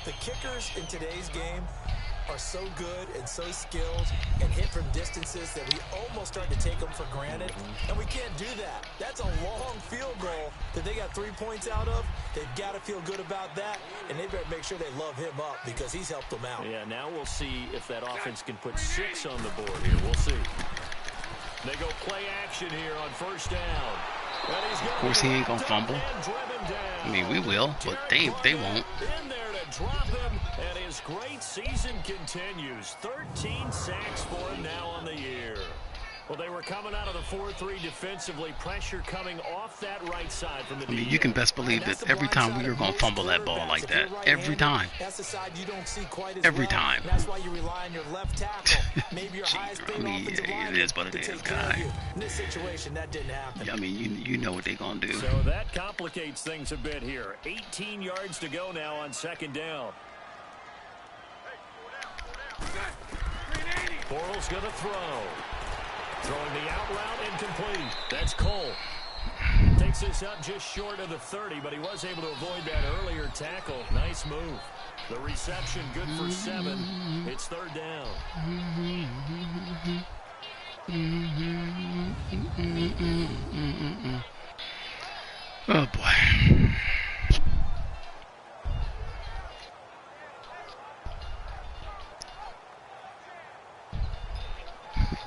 The kickers in today's game are so good and so skilled and hit from distances that we almost start to take them for granted. And we can't do that. That's a long field goal that they got 3 points out of. They've got to feel good about that, and they better make sure they love him up because he's helped them out. Yeah, now we'll see if that offense can put 6 on the board here. We'll see. They go play action here on 1st down. Of course he ain't gonna fumble. I mean, we will, but they won't. In there to drop him, and his great season continues. 13 sacks for him now on the year. Well, they were coming out of the 4-3 defensively. Pressure coming off that right side from the I mean, you can best believe that every time we were going to fumble that ball like that. Every time. That's the side you don't see quite as every well. time. That's why you rely on your left tackle. Maybe your highest paid offensive lineman it is what it to is, take care of guy. you. In this situation, that didn't happen. Yeah, I mean, you know what they're going to do. So that complicates things a bit here. 18 yards to go now on 2nd down. Bortles going to throw. Throwing the out route incomplete. That's Cole. Takes this up just short of the 30, but he was able to avoid that earlier tackle. Nice move. The reception good for 7. It's 3rd down. Oh, boy.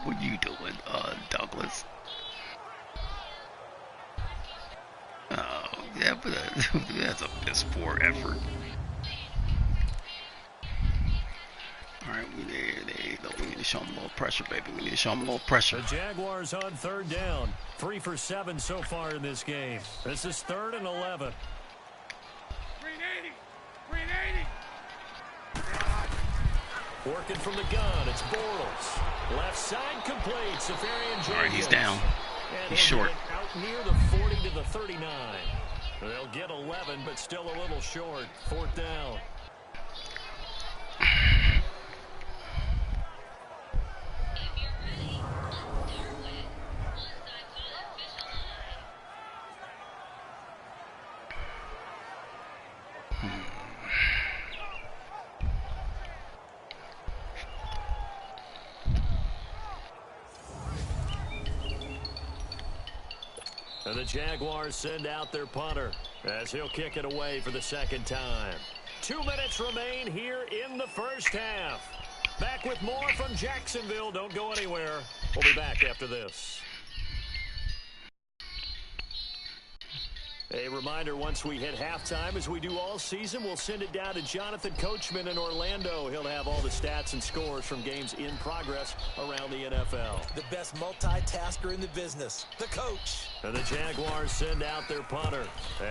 What you doing, Douglas? Oh, Yeah, but that's a piss poor effort. All right, we need to show them a little pressure, baby. We need to show them a little pressure. The Jaguars on 3rd down. 3 for 7 so far in this game. This is 3rd and 11. 380. Working from the gun, it's Bortles. Left side complete. Safarian Jenkins. All right, he's down. And He's short. Out near the 40 to the 39. They'll get 11, but still a little short. 4th down. If you're ready, let's start with onside call official line. And the Jaguars send out their punter as he'll kick it away for the 2nd time. 2 minutes remain here in the first half. Back with more from Jacksonville. Don't go anywhere. We'll be back after this. A reminder, once we hit halftime, as we do all season, we'll send it down to Jonathan Coachman in Orlando. He'll have all the stats and scores from games in progress around the NFL. The best multitasker in the business, the coach. And the Jaguars send out their punter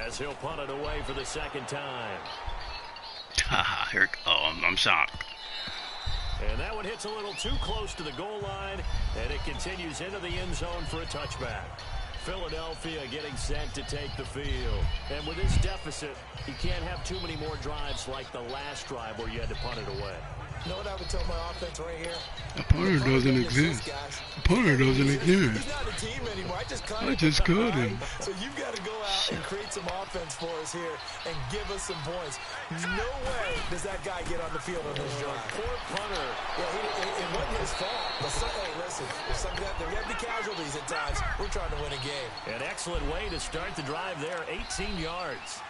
as he'll punt it away for the 2nd time. I'm shocked. And that one hits a little too close to the goal line, and it continues into the end zone for a touchback. Philadelphia getting set to take the field. And with this deficit, you can't have too many more drives like the last drive where you had to punt it away. You know what I would tell my offense right here? A punter doesn't exist. A punter doesn't exist. He's not a team anymore. I just cut him. So you've got to go out and create some offense for us here and give us some points. No way does that guy get on the field on this drive. Poor punter. Yeah, it wasn't his fault. But hey, listen, there got to be casualties at times. We're trying to win a game. An excellent way to start the drive there, 18 yards.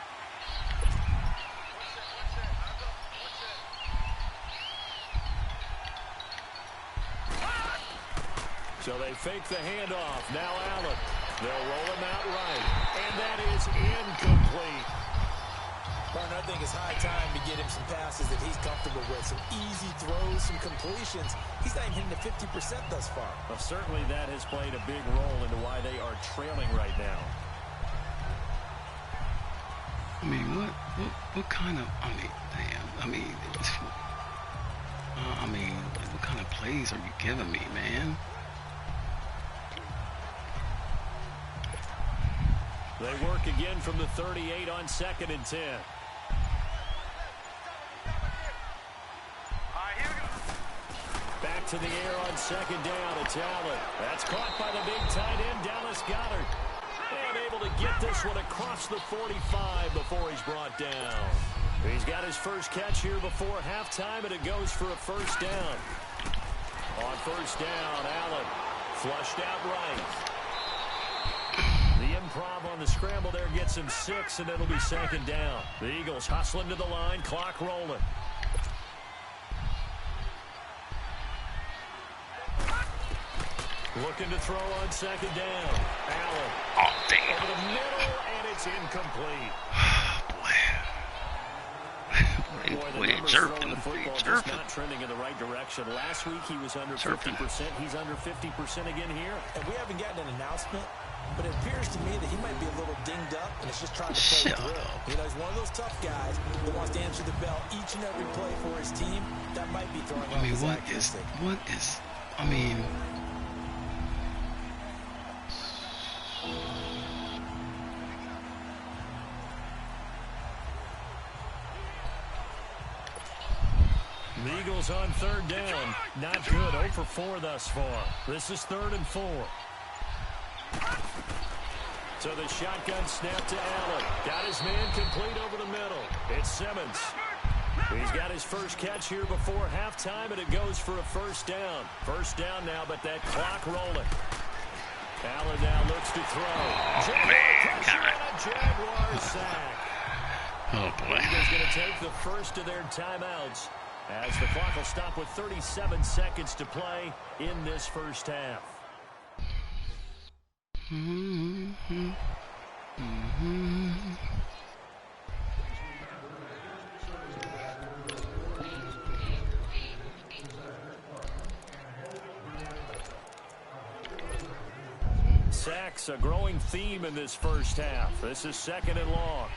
So they fake the handoff. Now Allen. They'll roll him out right. And that is incomplete. Martin, I think it's high time to get him some passes that he's comfortable with. Some easy throws, some completions. He's not even hitting the 50% thus far. Well, certainly that has played a big role into why they are trailing right now. I mean, what kind of, what kind of plays are you giving me, man? They work again from the 38 on 2nd and 10. Back to the air on 2nd down. It's Allen. That's caught by the big tight end, Dallas Goedert. And able to get this one across the 45 before he's brought down. He's got his first catch here before halftime, and it goes for a 1st down. On 1st down, Allen flushed out right. The improv on the scramble there gets him 6, and it'll be 2nd down. The Eagles hustling to the line, clock rolling. Looking to throw on 2nd down. Allen. Oh, damn. Over the middle, and it's incomplete. Boy, chirping. Just not trending in the right direction. Last week he was under 50%. He's under 50% again here. And we haven't gotten an announcement, but it appears to me that he might be a little dinged up and is just trying to play through. You know, he's one of those tough guys that wants to answer the bell each and every play for his team. That might be throwing off his accuracy. The Eagles on 3rd down. Not good. 0 for 4 thus far. This is 3rd and 4. So the shotgun snap to Allen. Got his man complete over the middle. It's Simmons. He's got his first catch here before halftime, and it goes for a 1st down. 1st down now, but that clock rolling. Allen now looks to throw. Jaguar sack. Oh, boy. Eagles going to take the first of their timeouts as the clock will stop with 37 seconds to play in this first half. Mm-hmm. Mm-hmm. a growing theme in this first half. This is 2nd and long.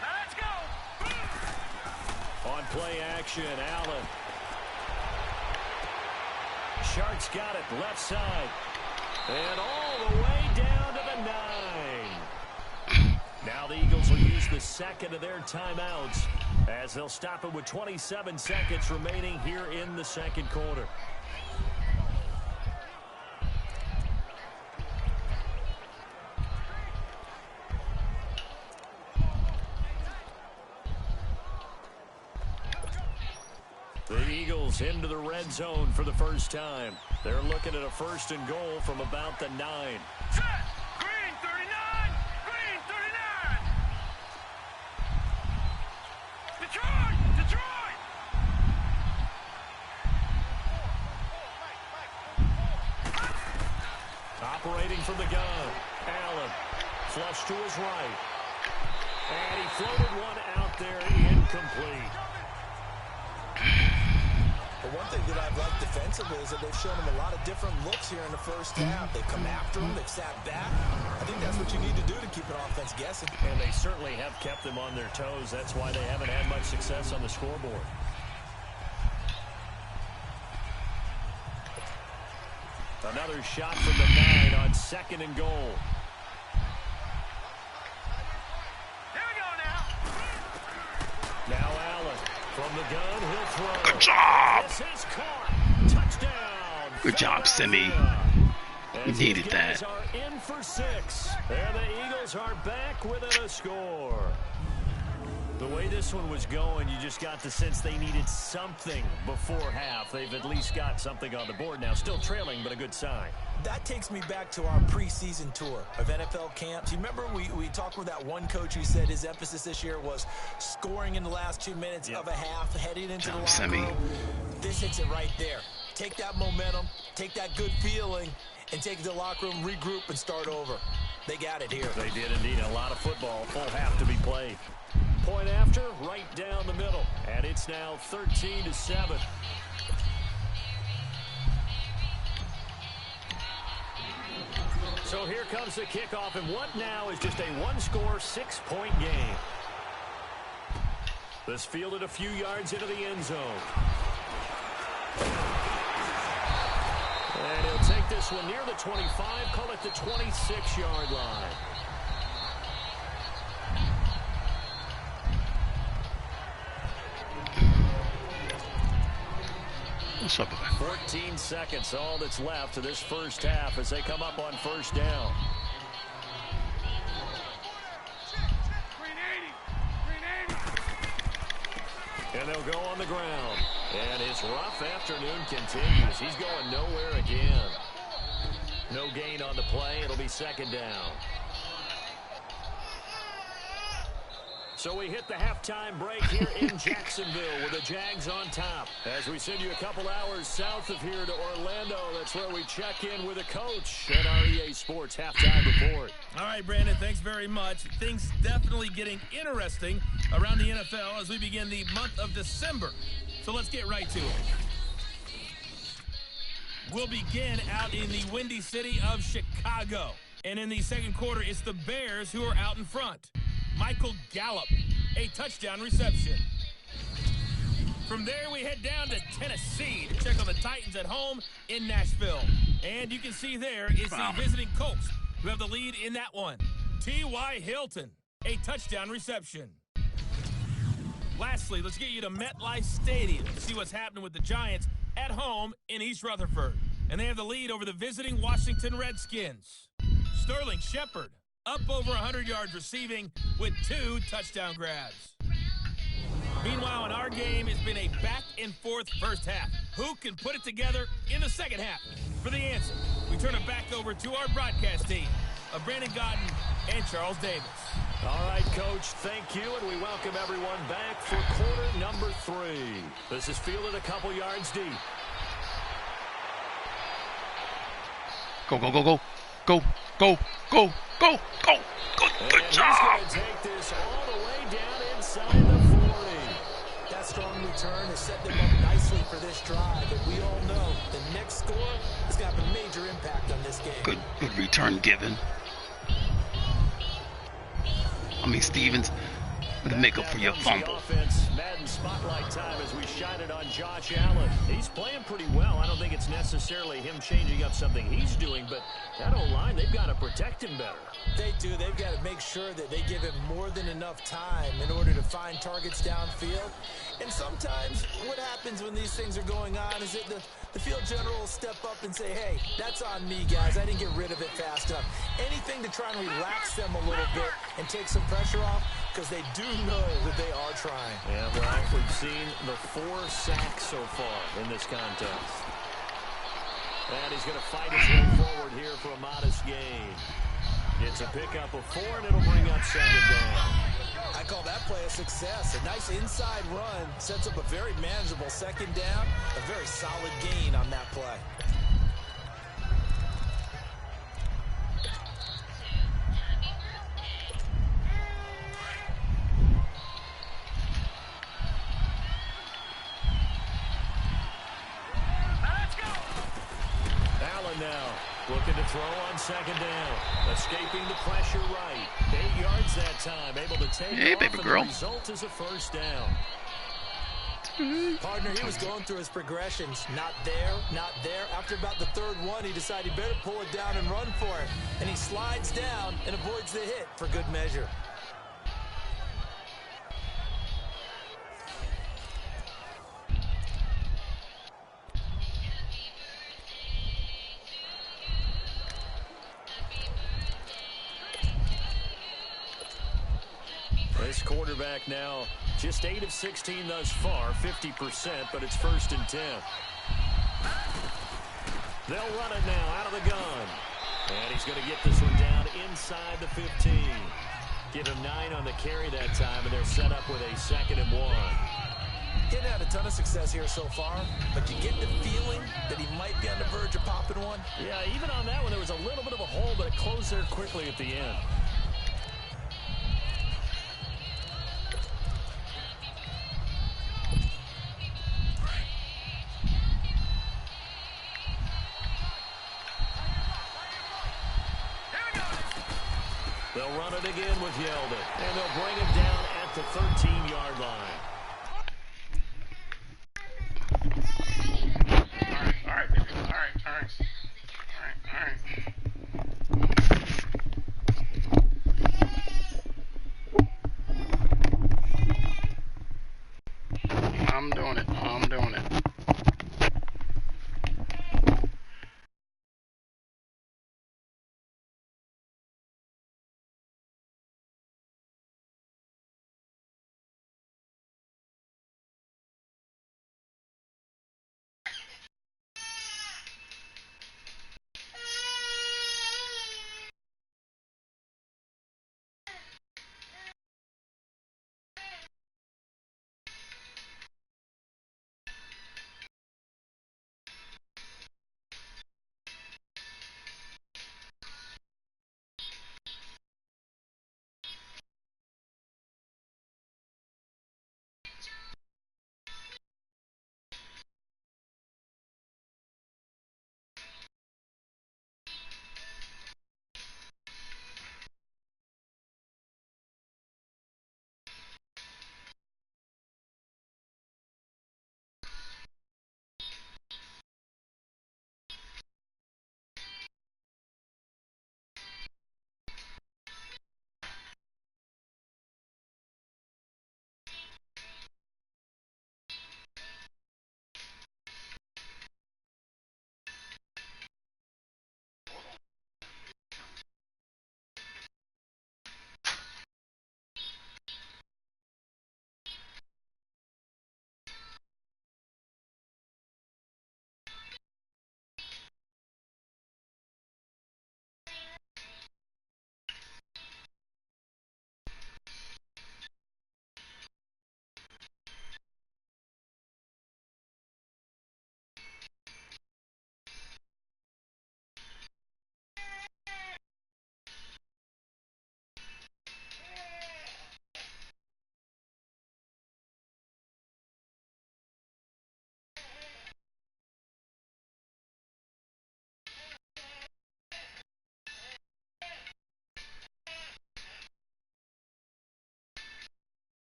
Let's go. On play action, Allen. Sharks got it, left side. And all the way down to the 9. Now the Eagles will use the second of their timeouts as they'll stop it with 27 seconds remaining here in the second quarter. The Eagles into the red zone for the first time. They're looking at a 1st and goal from about the 9. Set. Green 39. Green 39. Detroit. Detroit. Operating from the gun. Allen. Flush to his right. And he floated one out there, incomplete. But one thing that I've liked defensively is that they've shown him a lot of different looks here in the first half. They've come after him. They've sat back. I think that's what you need to do to keep an offense guessing. And they certainly have kept them on their toes. That's why they haven't had much success on the scoreboard. Another shot from the 9 on 2nd and goal. Here we go now. Now Allen from the gun, he'll throw. Good job. This is caught. Touchdown. Good job, Simi. You As needed these guys that. are in for 6. And the Eagles are back within a score. The way this one was going, you just got the sense they needed something before half. They've at least got something on the board now. Still trailing, but a good sign. That takes me back to our preseason tour of NFL camps. You remember we talked with that one coach who said his emphasis this year was scoring in the last 2 minutes of a half, heading into the locker room. This hits it right there. Take that momentum, take that good feeling, and take it to the locker room, regroup, and start over. They got it here. They did indeed. A lot of football, full half to be played. Point after, right down the middle. And it's now 13-7. So here comes the kickoff, and what now is just a one-score, 6-point game. This fielded a few yards into the end zone. And he'll take this one near the 25, call it the 26-yard line. What's up, 14 seconds, all that's left to this first half as they come up on 1st down. And they'll go on the ground. And his rough afternoon continues. He's going nowhere again. No gain on the play. It'll be 2nd down. So we hit the halftime break here in Jacksonville with the Jags on top. As we send you a couple hours south of here to Orlando, that's where we check in with the coach at our EA Sports Halftime Report. All right, Brandon, thanks very much. Things definitely getting interesting around the NFL as we begin the month of December. So let's get right to it. We'll begin out in the windy city of Chicago. And in the second quarter, it's the Bears who are out in front. Michael Gallup, a touchdown reception. From there, we head down to Tennessee to check on the Titans at home in Nashville. And you can see there is the visiting Colts who have the lead in that one. T.Y. Hilton, a touchdown reception. Lastly, let's get you to MetLife Stadium to see what's happening with the Giants at home in East Rutherford. And they have the lead over the visiting Washington Redskins. Sterling Shepard, up over 100 yards receiving with 2 touchdown grabs. Meanwhile, in our game, it's been a back-and-forth first half. Who can put it together in the second half? For the answer, we turn it back over to our broadcast team of Brandon Gaudin and Charles Davis. All right, Coach, thank you, and we welcome everyone back for quarter number 3. This is fielded a couple yards deep. Go, go, go, go. Go, go, go, go, go, go. Good job. He's going to take this all the way down inside the 40. That strong move return has set them up nicely for this drive. And we all know the next score has got a major impact on this game. Good return given. I mean, Stevens with the makeup for your fumble. Offense, Madden spotlight time as we shine it on Josh Allen. He's playing pretty well. I don't think it's necessarily him changing up something he's doing, but that O-line, they've got to protect him better. They do. They've got to make sure that they give him more than enough time in order to find targets downfield. And sometimes what happens when these things are going on is that the field general will step up and say, hey, that's on me, guys. I didn't get rid of it fast enough. Anything to try and relax them a little bit and take some pressure off, because they do know that they are trying. Yeah, well, we've seen the 4 sacks so far in this contest. And he's going to fight his way forward here for a modest gain. It's a pickup of 4, and it'll bring up second down. I call that play a success. A nice inside run sets up a very manageable second down. A very solid gain on that play. Allen now looking to throw on second down. Escaping the pressure right. 8 yards that time. Able to take off, baby and girl. the result is a first down. Partner, he was going through his progressions. Not there, not there. After about the third one, he decided he better pull it down and run for it. And he slides down and avoids the hit for good measure. This quarterback now just 8 of 16 thus far, 50%, but it's 1st and 10. They'll run it now out of the gun. And he's going to get this one down inside the 15. Give him 9 on the carry that time, and they're set up with a 2nd and 1. Getting had a ton of success here so far, but you get the feeling that he might be on the verge of popping one. Yeah, even on that one, there was a little bit of a hole, but it closed there quickly at the end. They'll run it again with Yeldon, and they'll bring him down at the 13-yard line. All right, baby. I'm doing it.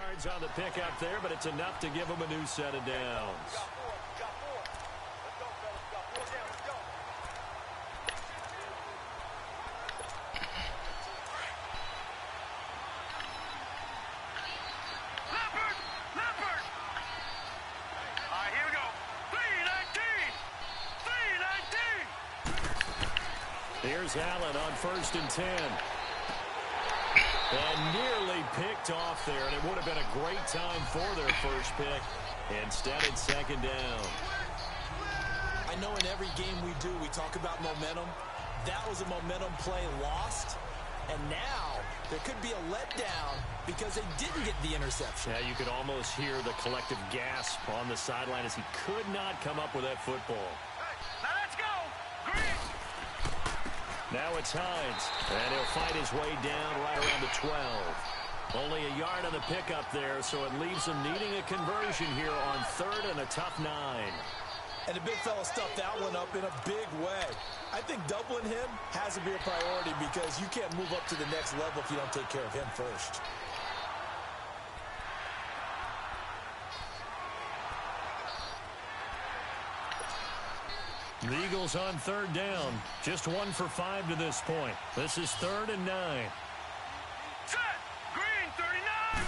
yards on the pickup there, but it's enough to give him a new set of downs. Here's Allen on 1st and 10. And nearly picked off there, and it would have been a great time for their first pick. Instead, it's 2nd down. I know in every game we do, we talk about momentum. That was a momentum play lost. And now there could be a letdown because they didn't get the interception. Yeah, you could almost hear the collective gasp on the sideline as he could not come up with that football. Now let's go. Green. Now it's Hines, and he'll fight his way down right around the 12. Only a yard on the pickup there, so it leaves him needing a conversion here on 3rd and a tough 9. And the big fella stuffed that one up in a big way. I think doubling him has to be a priority because you can't move up to the next level if you don't take care of him first. The Eagles on 3rd down. Just 1 for 5 to this point. This is 3rd and 9. Set. Green, 39.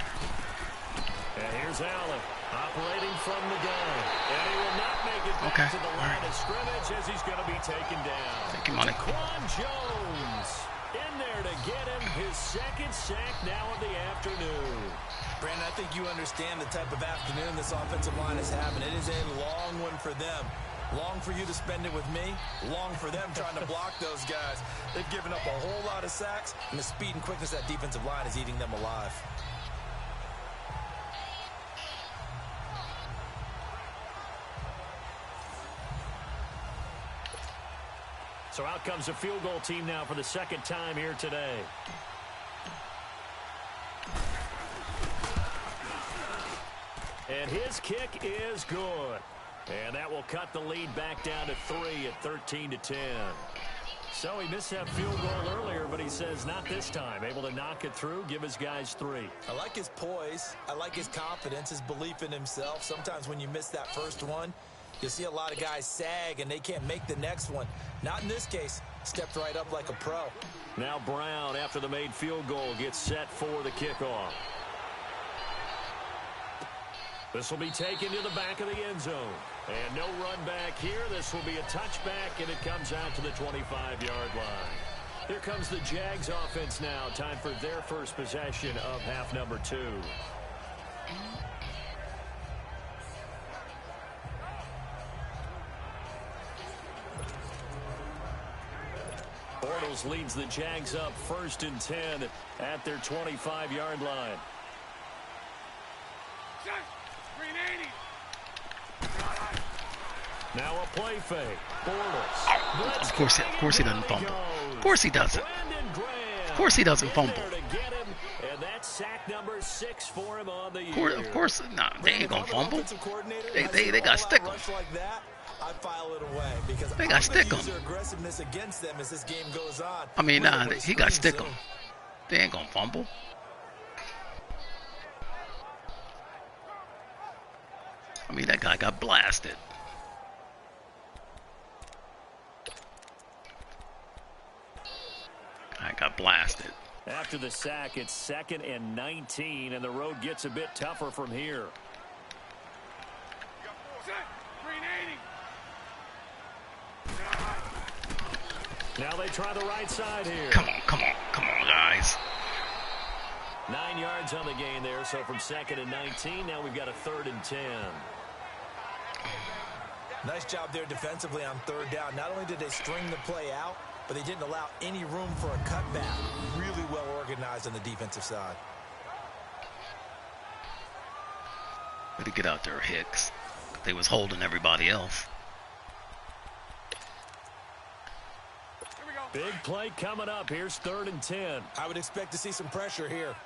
And here's Allen operating from the gun. And he will not make it back to the line of scrimmage as he's going to be taken down. Thank you, Monty. Quan Jones in there to get him his 2nd sack now of the afternoon. Brandon, I think you understand the type of afternoon this offensive line is having. It is a long one for them. Long for you to spend it with me. Long for them trying to block those guys. They've given up a whole lot of sacks, and the speed and quickness of that defensive line is eating them alive. So out comes the field goal team now for the 2nd time here today. And his kick is good. And that will cut the lead back down to 3 at 13-10. So he missed that field goal earlier, but he says not this time. Able to knock it through, give his guys 3. I like his poise. I like his confidence, his belief in himself. Sometimes when you miss that first one, you'll see a lot of guys sag and they can't make the next one. Not in this case. Stepped right up like a pro. Now Brown, after the made field goal, gets set for the kickoff. This will be taken to the back of the end zone. And no run back here. This will be a touchback, and it comes out to the 25-yard line. Here comes the Jags offense now. Time for their first possession of half number 2. Bortles leads the Jags up 1st and 10 at their 25-yard line. Now a play fake. Bortles. Of course he doesn't fumble. Of course he doesn't. Of course he doesn't fumble. And that's sack number 6 for him on the year. Of course, no, they ain't gonna fumble. They got stick 'em. I file it away because they got stick 'em. Aggressiveness against them as this game goes on. I mean, he got stick 'em. They ain't gonna fumble. I mean, that guy got blasted. I got blasted. After the sack, it's 2nd and 19, and the road gets a bit tougher from here. Now they try the right side here. Come on, guys. 9 yards on the gain there, so from 2nd and 19, now we've got a 3rd and 10. Nice job there defensively on 3rd down. Not only did they string the play out, but they didn't allow any room for a cutback. Really well organized on the defensive side. Way to get out there, Hicks. They was holding everybody else. Big play coming up. Here's 3rd and 10. I would expect to see some pressure here.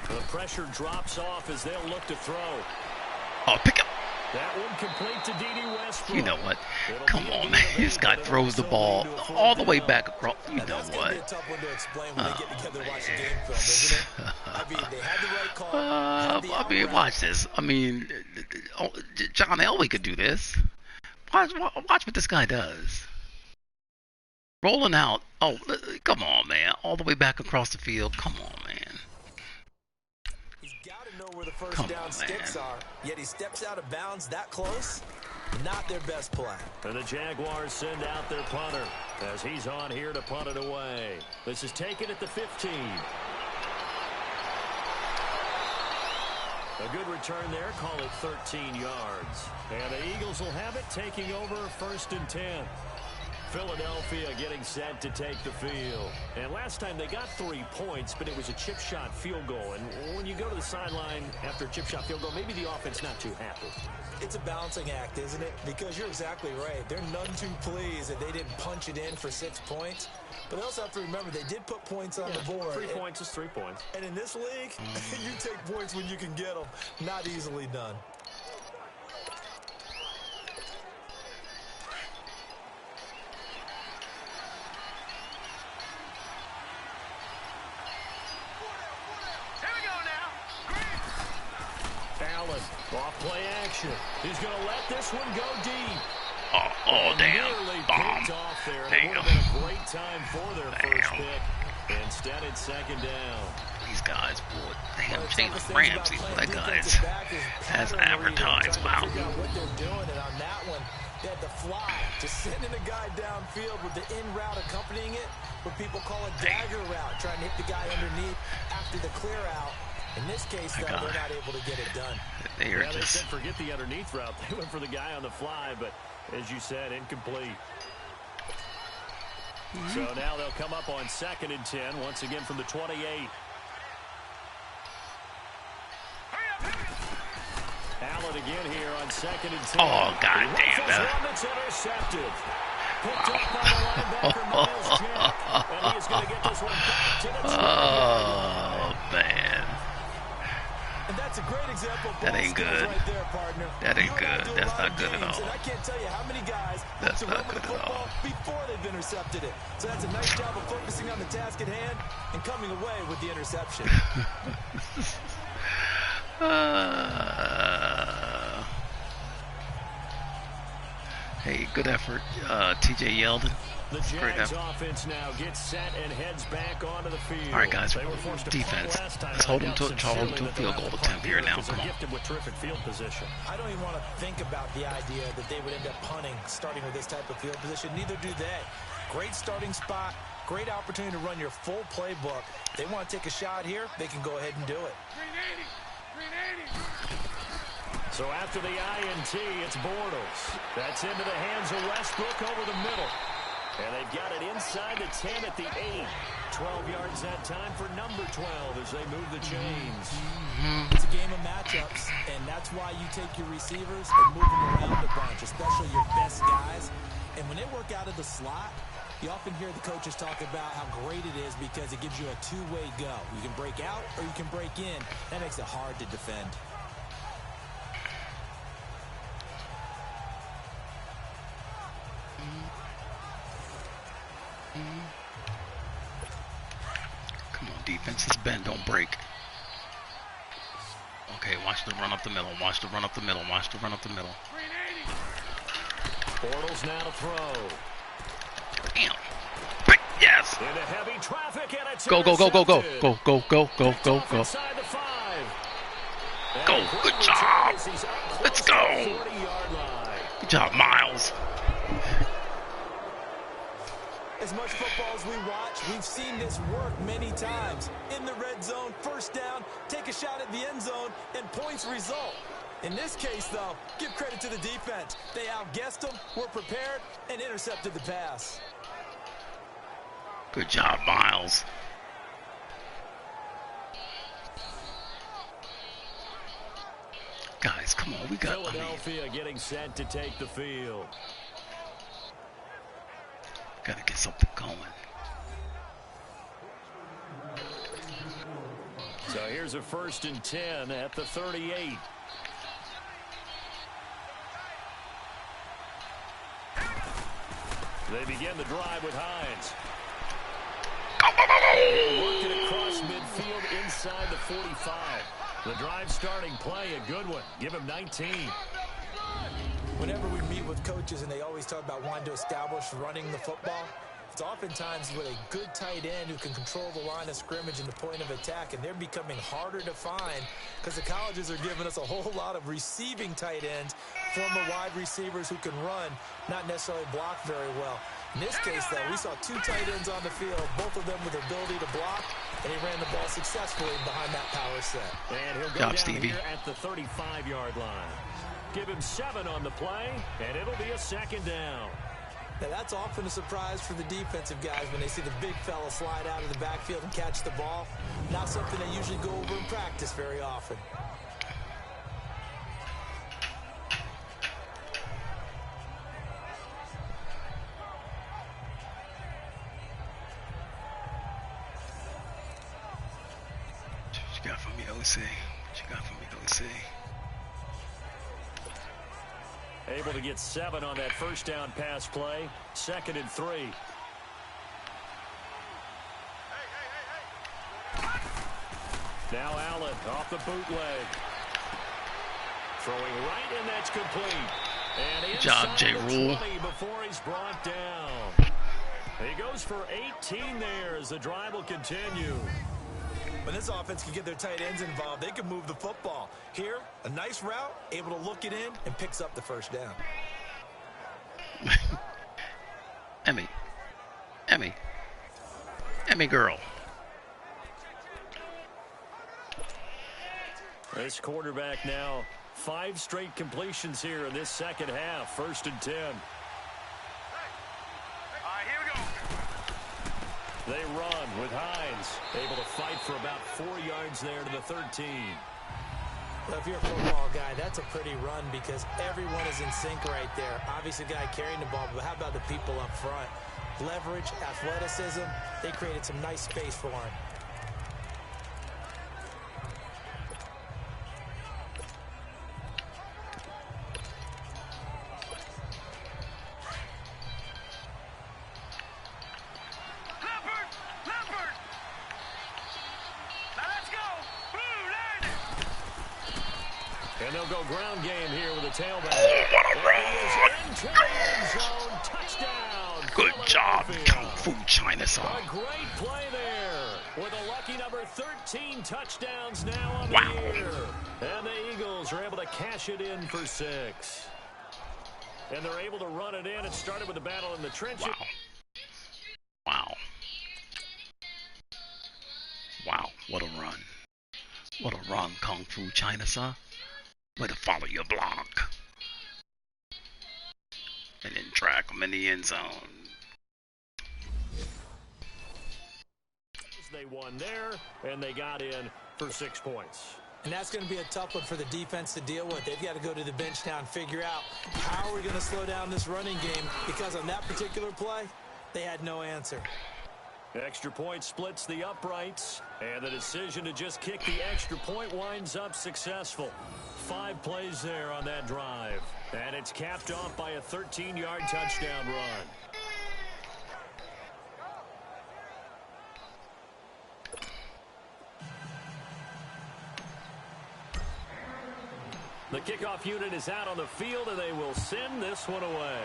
The pressure drops off as they'll look to throw. Oh, pick up. That one complete to D.D. Westbrook. You know what? Come on, man. This guy throws the ball all the way back across. You know That's what? gonna be a tough one to explain when they get together and watch the game film, isn't it? I mean, they had the right call. had the I mean, out watch this. I mean, John Elway could do this. Watch what this guy does. Rolling out. Oh, come on, man. All the way back across the field. Come on, man. He's got to know where the first Come down on, sticks man. are, yet he steps out of bounds that close. Not their best play. And the Jaguars send out their punter as he's on here to punt it away. This is taken at the 15. A good return there. Call it 13 yards. And the Eagles will have it, taking over 1st and 10. Philadelphia getting set to take the field. And last time they got 3 points, but it was a chip shot field goal. And when you go to the sideline after a chip shot field goal, maybe the offense not too happy. It's a balancing act, isn't it? Because you're exactly right. They're none too pleased that they didn't punch it in for 6 points. But they also have to remember they did put points on the board. 3 points is 3 points. And in this league, you take points when you can get them. Not easily done. Allen, off play action. He's going to let this one go deep. Oh, damn. Nearly Bomb. picked off there. It Damn. would have been a great time for their first pick. Instead, it's 2nd down. These guys, boy. Damn, Jalen Ramsey. That guy is as advertised. Wow. Figure out what they're doing, and on that one, they had the fly, just sending a guy downfield with the in route accompanying it, what people call a dagger route, trying to hit the guy underneath after the clear out. In this case, though, they're not able to get it done. They are They just. said forget the underneath route. They went for the guy on the fly, but as you said, incomplete. So now they'll come up on 2nd and 10, once again from the 28. Allen again here on 2nd and 10. Oh, God damn Ruffles that. one that's intercepted. Picked up by the linebacker, Miles Jack. And he is going to get this one back to the 20. Oh, man. And that's a great example of That ball ain't skills good. right there, partner. That ain't You and I good. do a That's lot not of good at games, all. And I can't tell you how many guys That's to not run with good the at all. football before they've intercepted it. So that's a nice job of focusing on the task at hand and coming away with the interception. Hey, good effort, TJ Yeldon. The Great Jags effort. offense now gets set and heads back onto the field. All right, guys, They were forced to defense. punt last time. Let's hold I them doubt to a sincerely that field they'll goal have to attempt punt here now. because Come they're on. gifted with terrific field position. I don't even want to think about the idea that they would end up punting starting with this type of field position. Neither do they. Great starting spot. Great opportunity to run your full playbook. They want to take a shot here, they can go ahead and do it. So after the INT, it's Bortles. That's into the hands of Westbrook over the middle. And they've got it inside the 10 at the 8. 12 yards that time for number 12 as they move the chains. It's a game of matchups, and that's why you take your receivers and move them around a bunch, especially your best guys. And when they work out of the slot, you often hear the coaches talk about how great it is because it gives you a two-way go. You can break out or you can break in. That makes it hard to defend. Come on, defenses bend, don't break. Okay, watch the run up the middle. Watch the run up the middle. Watch the run up the middle. Bortles now to throw. Damn. Break. Yes. Into heavy traffic, and it's Go, go, go, go, go, intercepted. go, go, go, go, Picked go, off go. inside the 5. And Go. a great Good return job. as he's up Let's close to the go. 40-yard line. Good job, Miles. As much football as we watch, we've seen this work many times. In the red zone, first down, take a shot at the end zone, and points result. In this case, though, give credit to the defense. They outguessed them, were prepared, and intercepted the pass. Good job, Miles. Guys, come on. We got, Philadelphia getting set to take the field. gotta get something going. So here's a 1st and 10 at the 38. They begin the drive with Hines. Working across midfield inside the 45. The drive starting play, a good one. Give him 19. Whenever we meet with coaches and they always talk about wanting to establish running the football, it's oftentimes with a good tight end who can control the line of scrimmage and the point of attack, and they're becoming harder to find because the colleges are giving us a whole lot of receiving tight ends, former wide receivers who can run, not necessarily block very well. In this case, though, we saw two tight ends on the field, both of them with the ability to block, and he ran the ball successfully behind that power set. And he'll go down Stevie. Here at the 35-yard line. Give him 7 on the play, and it'll be a second down. Now, that's often a surprise for the defensive guys when they see the big fella slide out of the backfield and catch the ball. Not something they usually go over in practice very often. What you got for me, OC? What you got for me, OC? Able to get 7 on that first down pass play. 2nd and 3. Now Allen off the bootleg. Throwing right, and that's complete. And good job, J. Rule. Before he's brought down. He goes for 18 there as the drive will continue. When this offense can get their tight ends involved, they can move the football. Here, a nice route, able to look it in, and picks up the first down. Emmy girl. This quarterback now, 5 straight completions here in this second half. 1st and 10. They run with Hines, able to fight for about 4 yards there to the 13. Well, if you're a football guy, that's a pretty run because everyone is in sync right there. Obviously, the guy carrying the ball, but how about the people up front? Leverage, athleticism, they created some nice space for him. And they'll go ground game here with a tailback. Oh, what a run! Touchdown! Good job, Kung Fu China son. A great play there with a lucky number 13 touchdowns now on the year. And the Eagles are able to cash it in for 6. And they're able to run it in. It started with a battle in the trenches. Wow. Wow, what a run. What a run, Kung Fu China son. Way to follow your block. And then track them in the end zone. They won there, and they got in for 6 points. And that's going to be a tough one for the defense to deal with. They've got to go to the bench now and figure out how are we going to slow down this running game, because on that particular play, they had no answer. Extra point splits the uprights, and the decision to just kick the extra point winds up successful. 5 plays there on that drive, and it's capped off by a 13-yard touchdown run. The kickoff unit is out on the field, and they will send this one away.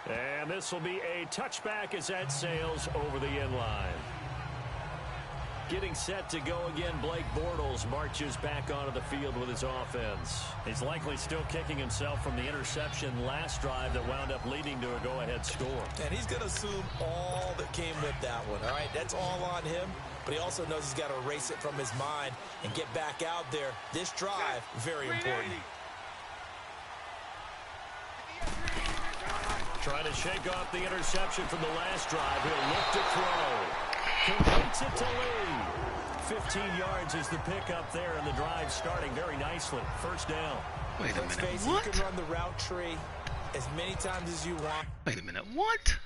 And this will be a touchback as that sails over the end line. Getting set to go again, Blake Bortles marches back onto the field with his offense. He's likely still kicking himself from the interception last drive that wound up leading to a go-ahead score. And he's going to assume all that came with that one, all right? That's all on him, but he also knows he's got to erase it from his mind and get back out there. This drive, very important. Trying to shake off the interception from the last drive. He'll look to throw. Completes it to Lee. 15 yards is the pickup there, and the drive starting very nicely. First down. Wait a minute, Spacey, what? you can run the route tree as many times as you want. Wait a minute, what?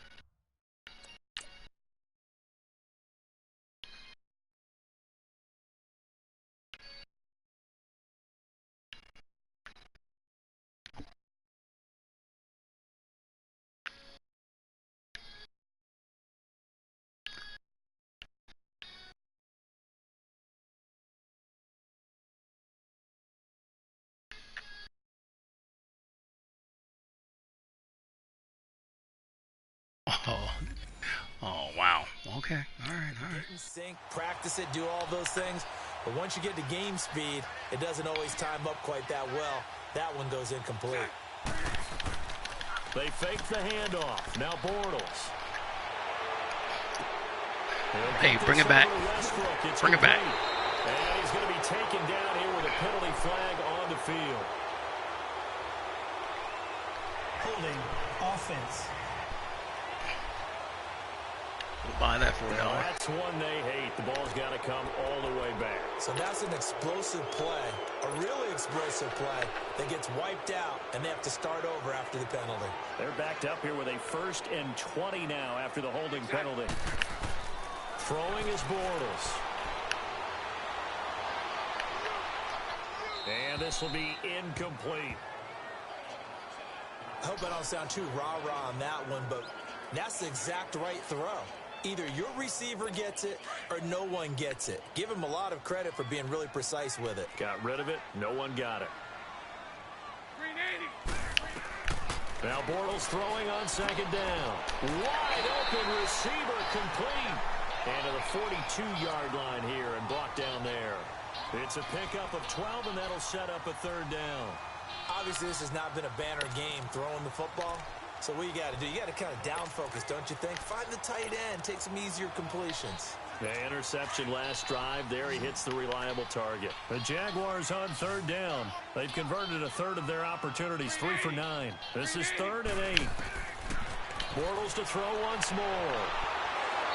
Oh, wow. Okay. All right. Get in sync, practice it, do all those things. But once you get to game speed, it doesn't always time up quite that well. That one goes incomplete. They fake the handoff. Now Bortles. Hey, bring it back. Bring it back. And he's going to be taken down here with a penalty flag on the field. Holding offense. We'll buy that for $1. That's one they hate. The ball's got to come all the way back. So that's an explosive play, a really explosive play that gets wiped out, and they have to start over after the penalty. They're backed up here with a 1st and 20 now after the holding penalty. Throwing is Bortles. And this will be incomplete. I hope I don't sound too rah-rah on that one, but that's the exact right throw. Either your receiver gets it or no one gets it. Give him a lot of credit for being really precise with it. Got rid of it. No one got it. Now Bortles throwing on 2nd down. Wide open receiver complete. And to the 42-yard line here and brought down there. It's a pickup of 12, and that'll set up a 3rd down. Obviously, this has not been a banner game throwing the football. So what you got to do, you got to kind of down focus, don't you think? Find the tight end, take some easier completions. The interception last drive. There he hits the reliable target. The Jaguars on 3rd down. They've converted a 1/3 of their opportunities, 3 for 9. This is 3rd and 8. Bortles to throw once more.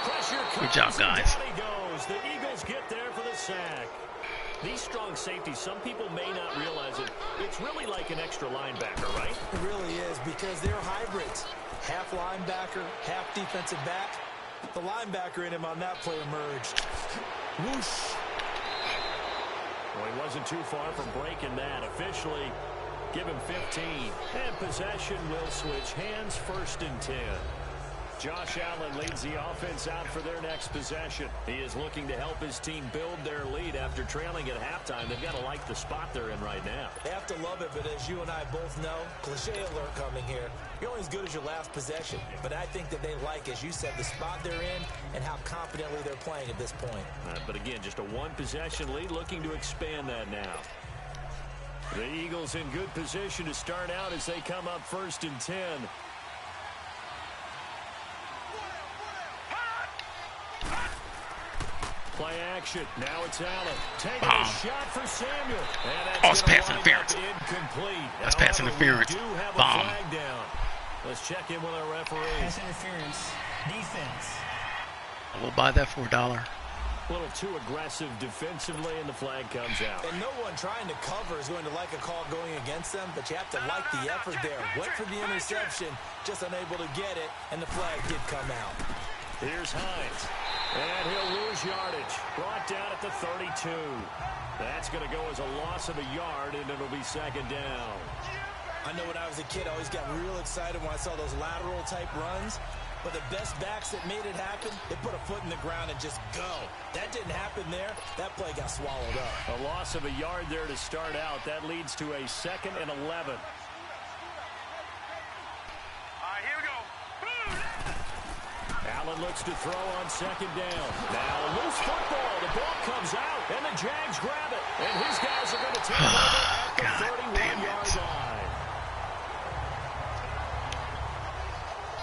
Pressure comes. Good job, guys. Down he goes. The Eagles get there for the sack. These strong safeties, some people may not realize it. It's really like an extra linebacker, right? It really is, because they're hybrids. Half linebacker, half defensive back. The linebacker in him on that play emerged. Whoosh. Well, he wasn't too far from breaking that. Officially, give him 15. And possession will switch hands, 1st and 10. Josh Allen leads the offense out for their next possession. He is looking to help his team build their lead after trailing at halftime. They've got to like the spot they're in right now. They have to love it, but as you and I both know, cliche alert coming here, you're only as good as your last possession. But I think that they like, as you said, the spot they're in and how confidently they're playing at this point. But again, just a 1-possession lead, looking to expand that now. The Eagles in good position to start out as they come up 1st and 10. Play action. Now it's Allen. Taking a shot for Samuel. And it's pass interference. Incomplete. That's pass interference. We do have a Bomb. flag down. Let's check in with our referee. Pass interference. Defense. We'll buy that for $1. A little too aggressive defensively, and the flag comes out. And no one trying to cover is going to like a call going against them, but you have to like the effort there. Went for the interception, just unable to get it, and the flag did come out. Here's Hines. And he'll lose yardage. Brought down at the 32. That's going to go as a loss of a yard, and it'll be 2nd down. I know when I was a kid, I always got real excited when I saw those lateral-type runs. But the best backs that made it happen, they put a foot in the ground and just go. That didn't happen there. That play got swallowed up. A loss of a yard there to start out. That leads to a 2nd and 11. Allen looks to throw on 2nd down. Now loose football. The ball comes out, and the Jags grab it. And his guys are going to take over at the 31-yard line.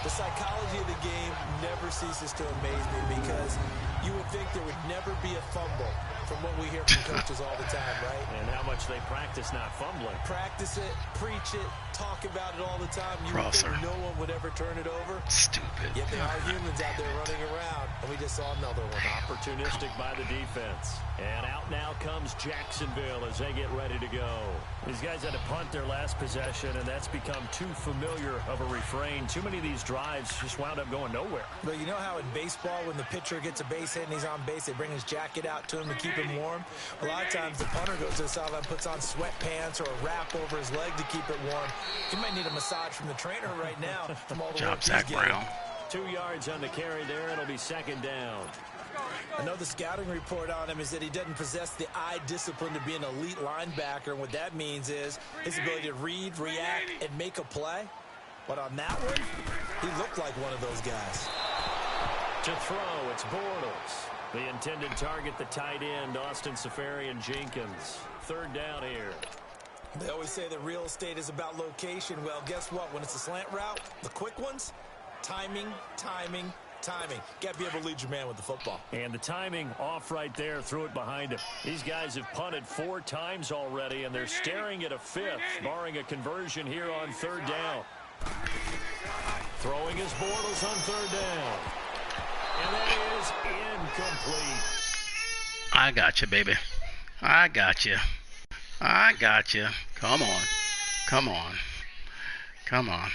The psychology of the game never ceases to amaze me, because you would think there would never be a fumble from what we hear from coaches all the time, right? And how much they practice not fumbling. Practice it, preach it, talk about it all the time. You would think no one would ever turn it over. Stupid. Yet there are humans out there running around, and we just saw another one. Opportunistic by the defense. And out now comes Jacksonville as they get ready to go. These guys had to punt their last possession, and that's become too familiar of a refrain. Too many of these drives just wound up going nowhere. But you know how in baseball, when the pitcher gets a base hit and he's on base, they bring his jacket out to him to keep him warm? A lot of times the punter goes to the sideline, puts on sweatpants or a wrap over his leg to keep it warm. He might need a massage from the trainer right now from all the work he's getting. 2 yards on the carry there. It'll be 2nd down. I know the scouting report on him is that he doesn't possess the eye discipline to be an elite linebacker. And what that means is his ability to read, react, and make a play. But on that one, He looked like one of those guys. To throw, it's Bortles. The intended target, the tight end, Austin Seferian-Jenkins. Third down here. They always say that real estate is about location. Well, guess what? When it's a slant route, the quick ones, timing, timing, timing. Got to be able to lead your man with the football. And the timing off right there. Threw it behind him. These guys have punted 4 times already, and they're staring at a 5th, barring a conversion here on third down. Throwing his Bortles on third down. And that is incomplete. I got you, baby. I got you. I got you. Come on. Come on. Come on.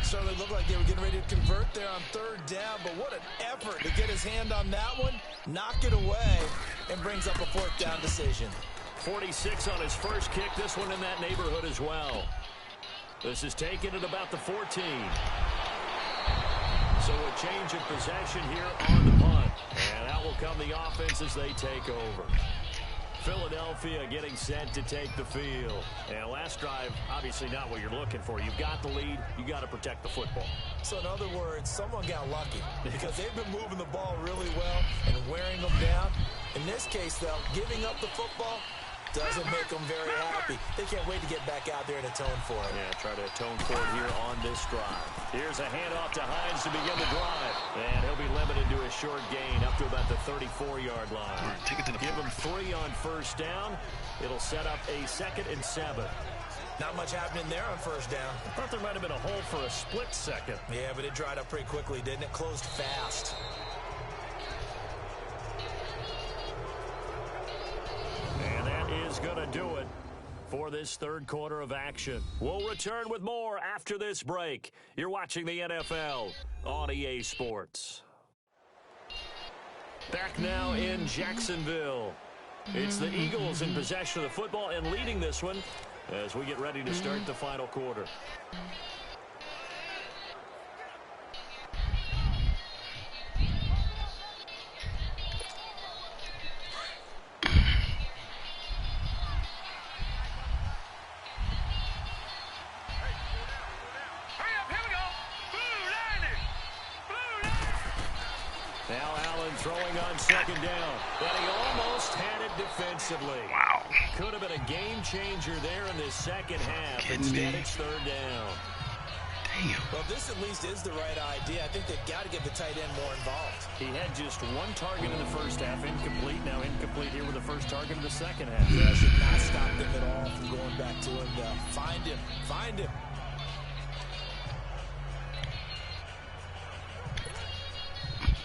Certainly looked like they were getting ready to convert there on third down, but what an effort to get his hand on that one, knock it away, and brings up a fourth down decision. 46 on his first kick, this one in that neighborhood as well. This is taken at about the 14. So a change of possession here on the punt, and out will come the offense as they take over. Philadelphia getting set to take the field. And last drive, obviously not what you're looking for. You've got the lead. You got to protect the football. So in other words, someone got lucky because they've been moving the ball really well and wearing them down. In this case, though, giving up the football doesn't make them very happy. They can't wait to get back out there and atone for it. Yeah, try to atone for it here on this drive. Here's a handoff to Hines to begin the drive. And he'll be limited to a short gain up to about the the 34-yard line. All right, take it to the Give them 3 on first down. It'll set up a 2nd and 7. Not much happening there on first down. I thought there might have been a hole for a split second. Yeah, but it dried up pretty quickly, didn't it? Closed fast. And that is going to do it for this third quarter of action. We'll return with more after this break. You're watching the NFL on EA Sports. Back now in Jacksonville. It's the Eagles in possession of the football and leading this one as we get ready to start the final quarter. Now Allen throwing on second down, but he almost had it defensively. Wow. Could have been a game changer there in the second half. Kidding Instead, me? it's third down. Damn. Well, this at least is the right idea. I think they've got to get the tight end more involved. He had just 1 target in the first half, incomplete. Now incomplete here with the first target in the second half. That should not stop them at all from going back to him. Find him. Find him.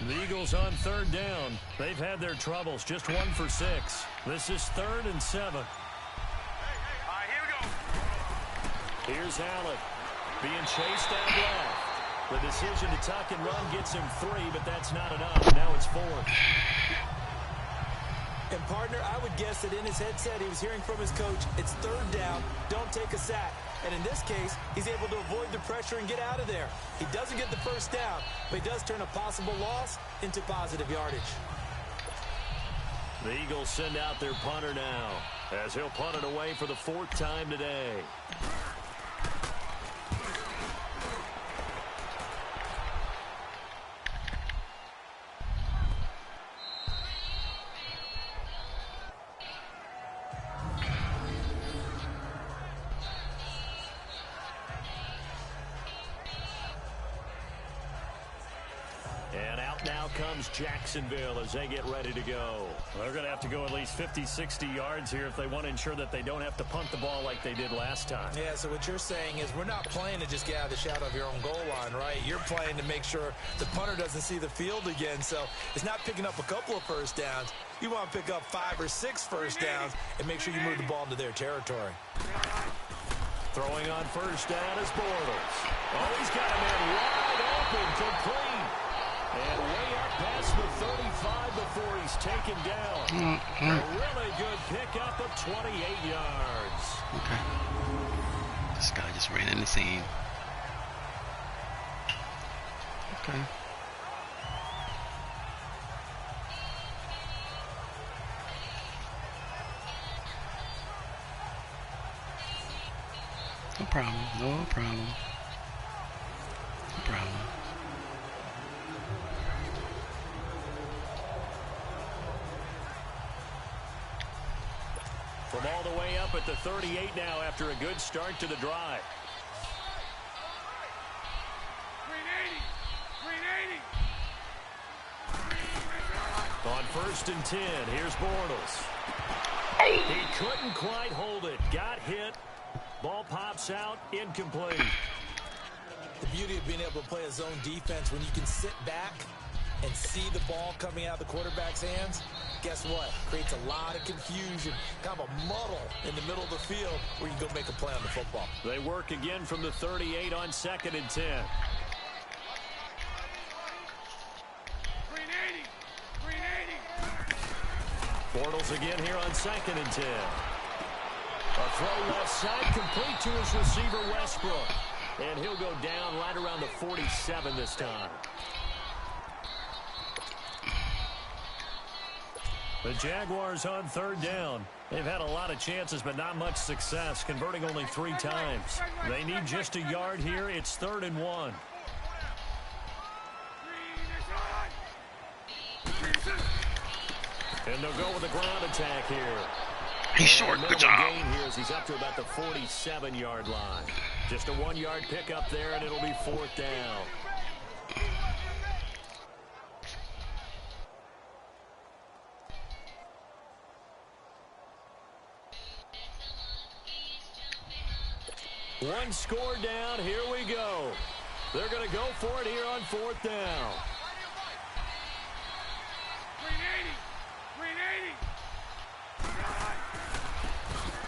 The Eagles on third down. They've had their troubles. Just 1 for 6. This is 3rd and 7. Here's Allen being chased out left. The decision to tuck and run gets him 3, but that's not enough. Now it's 4th. And, partner, I would guess that in his headset he was hearing from his coach, it's third down, don't take a sack. And in this case, he's able to avoid the pressure and get out of there. He doesn't get the first down, but he does turn a possible loss into positive yardage. The Eagles send out their punter now as he'll punt it away for the 4th time today. Now comes Jacksonville as they get ready to go. They're going to have to go at least 50, 60 yards here if they want to ensure that they don't have to punt the ball like they did last time. Yeah, so what you're saying is we're not playing to just get out of the shadow of your own goal line, right? You're playing to make sure the punter doesn't see the field again. So it's not picking up a couple of first downs. You want to pick up 5 or 6 first downs and make sure you move the ball into their territory. Throwing on first down is Bortles. Oh, he's got a man wide open, complete. And way up past the 35 before he's taken down. A really good pickup of 28 yards. Okay. This guy just ran in the scene. Okay. No problem. No problem. No problem. From all the way up at the 38 now after a good start to the drive. On 1st and 10, here's Bortles. He couldn't quite hold it. Got hit. Ball pops out, incomplete. The beauty of being able to play a zone defense when you can sit back and see the ball coming out of the quarterback's hands, guess what? Creates a lot of confusion, kind of a muddle in the middle of the field where you can go make a play on the football. They work again from the 38 on 2nd and 10. Bortles again here on 2nd and 10. A throw left side, complete to his receiver, Westbrook. And he'll go down right around the 47 this time. The Jaguars on 3rd down. They've had a lot of chances, but not much success, converting only 3 times. They need just a yard here. It's 3rd and 1. And they'll go with a ground attack here. He's short. Good job. Gain here as he's up to about the 47-yard line. Just a 1-yard pickup there, and it'll be 4th down. One score down. Here we go. They're going to go for it here on 4th down.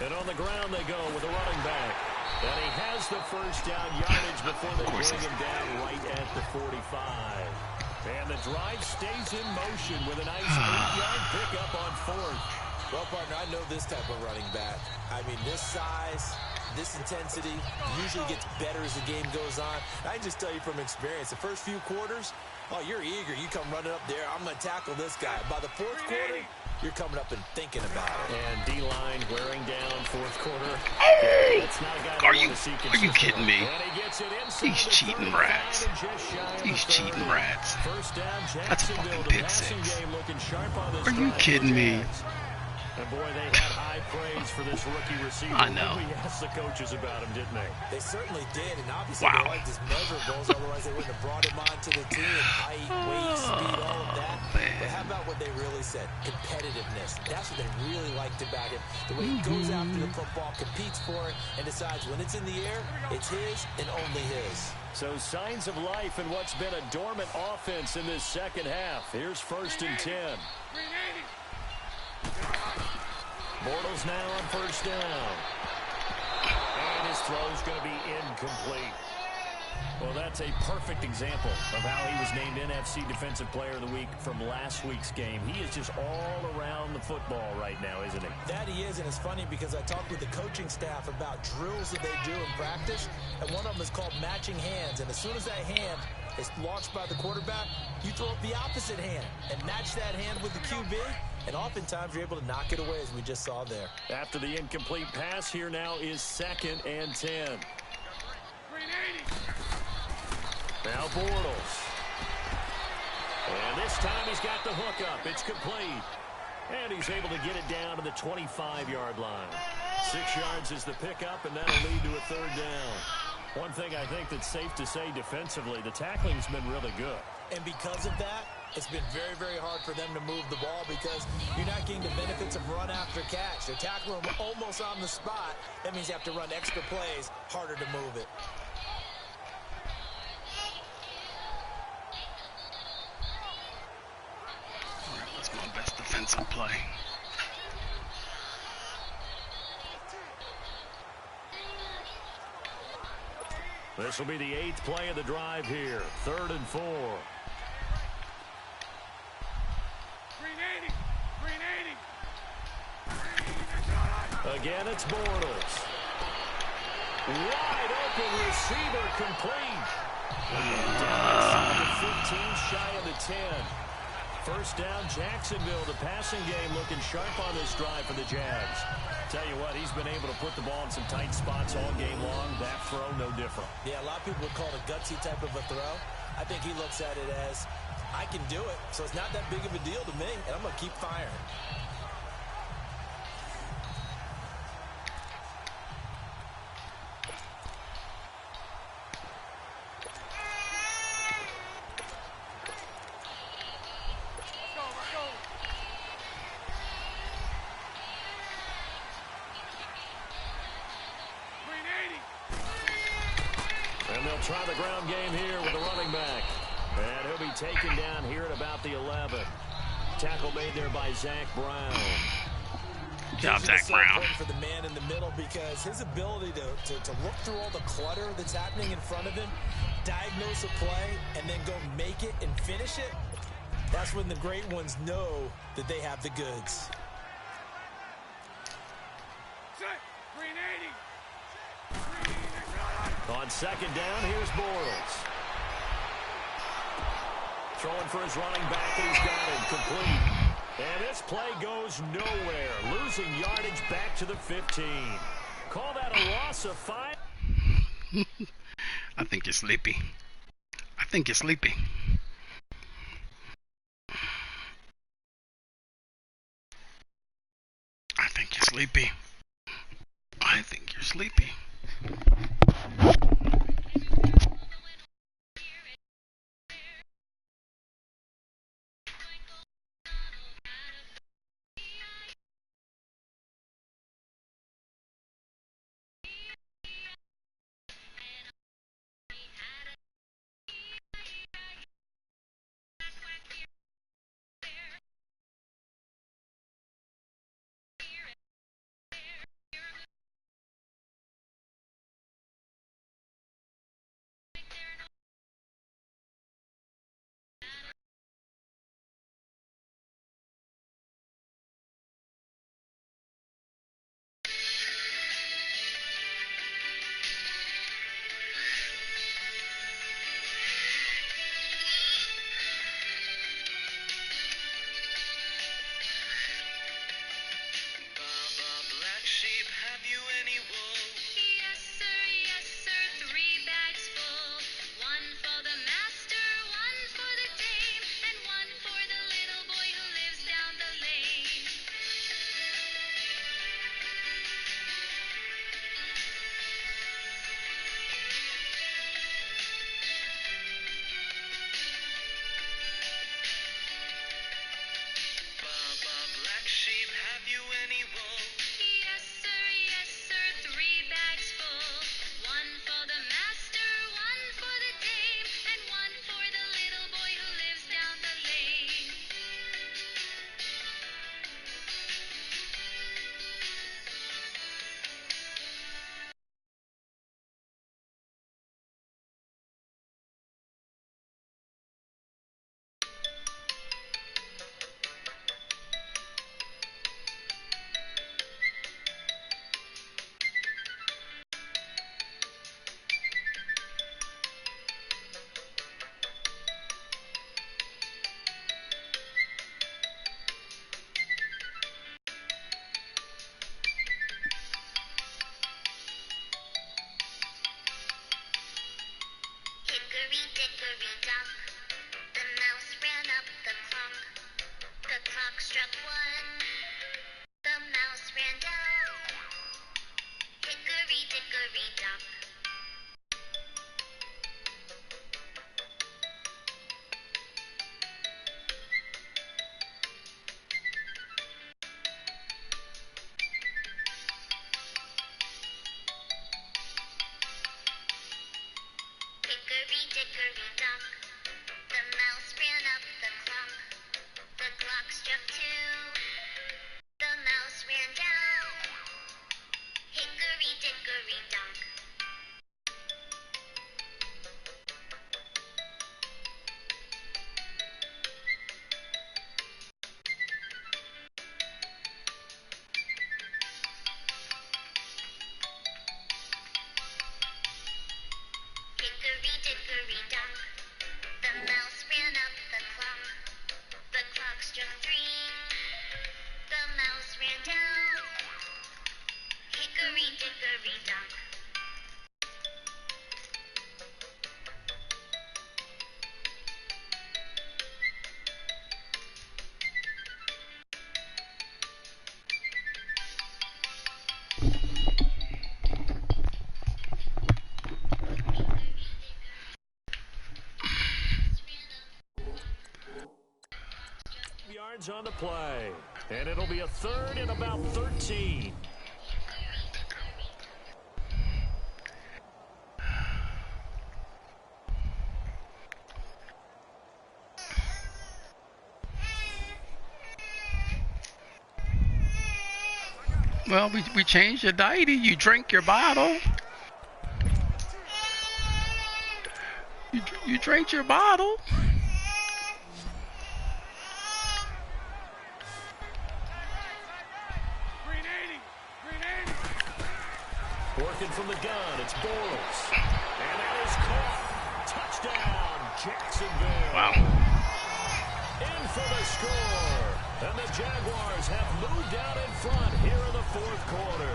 And on the ground they go with a running back. And he has the first down yardage before they bring him down right at the 45. And the drive stays in motion with a nice 8-yard pickup on 4th. Well, partner, I know this type of running back. I mean, this size, this intensity usually gets better as the game goes on. I can just tell you from experience, the first few quarters, oh, you're eager. You come running up there. I'm going to tackle this guy. By the 4th quarter, you're coming up and thinking about it. And D-line wearing down 4th quarter. That's not a guy Are you kidding me? These cheating rats. These cheating rats. That's a fucking pick 6. Are you kidding me? And boy, they had high praise for this rookie receiver. I know. We asked the coaches about him, didn't they? They certainly did, and obviously they liked his measurables, otherwise they wouldn't have brought him onto the team. Height, weight, speed, all of that. But how about what they really said? Competitiveness. That's what they really liked about him. The way he goes after the football, competes for it, and decides when it's in the air, it's his and only his. So signs of life in what's been a dormant offense in this second half. Here's 1st and 10. Bortles now on 1st down. And his throw's going to be incomplete. Well, that's a perfect example of how he was named NFC Defensive Player of the Week from last week's game. He is just all around the football right now, isn't he? That he is, and it's funny because I talked with the coaching staff about drills that they do in practice, and one of them is called matching hands. And as soon as that hand is launched by the quarterback, you throw up the opposite hand and match that hand with the QB, and oftentimes you're able to knock it away, as we just saw there. After the incomplete pass, here now is 2nd and 10. Now Bortles. And this time he's got the hook up. It's complete. And he's able to get it down to the 25-yard line. 6 yards is the pickup, and that'll lead to a 3rd down. One thing I think that's safe to say defensively, the tackling's been really good. And because of that, it's been very, very hard for them to move the ball because you're not getting the benefits of run after catch. They're tackling them almost on the spot. That means you have to run extra plays, harder to move it. That's my best defensive play. This will be the 8th play of the drive here. 3rd and 4. Again, it's Bortles. Wide open receiver complete. Down the 15, shy of the 10. 1st down, Jacksonville. The passing game looking sharp on this drive for the Jags. Tell you what, he's been able to put the ball in some tight spots all game long. That throw, no different. Yeah, a lot of people would call it a gutsy type of a throw. I think he looks at it as, I can do it, so it's not that big of a deal to me, and I'm going to keep firing. And they'll try the ground game here with the running back. And he'll be taken down here at about the 11. Tackle made there by Zach Brown. Good job, Zach Brown. For the man in the middle, because his ability to look through all the clutter that's happening in front of him, diagnose a play, and then go make it and finish it, that's when the great ones know that they have the goods. On 2nd down, here's Bortles. Throwing for his running back, and he's got it complete. And this play goes nowhere. Losing yardage back to the 15. Call that a loss of 5. I think you're sleepy. I think you're sleepy. I think you're sleepy. I think you're sleepy. yards on the play. And it'll be a third and about 13. Well, we changed your diety. You drink your bottle. You drank your bottle. Working from the gun, it's Bortles. And that is caught. Touchdown, Jacksonville. Wow. In for the score. And the Jaguars have moved out in front here in the fourth quarter.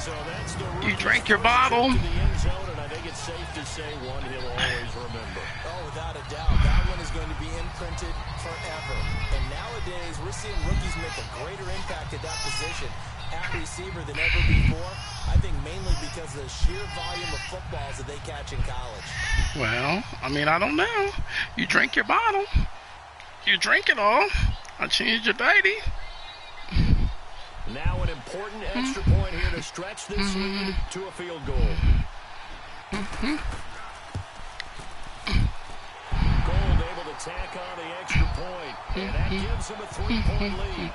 So that's the You drank your bottle. to the end zone, and I think it's safe to say one he'll always remember. Oh, without a doubt. That one is going to be imprinted forever. And nowadays, we're seeing rookies make a greater impact at that position at receiver than ever before. I think mainly because of the sheer volume of footballs that they catch in college. Well, I mean, I don't know. You drink your bottle. You drink it all. I changed your diety. Now an important extra point here to stretch this lead to a field goal. Gold able to tack on the extra point, and that gives him a 3-point lead.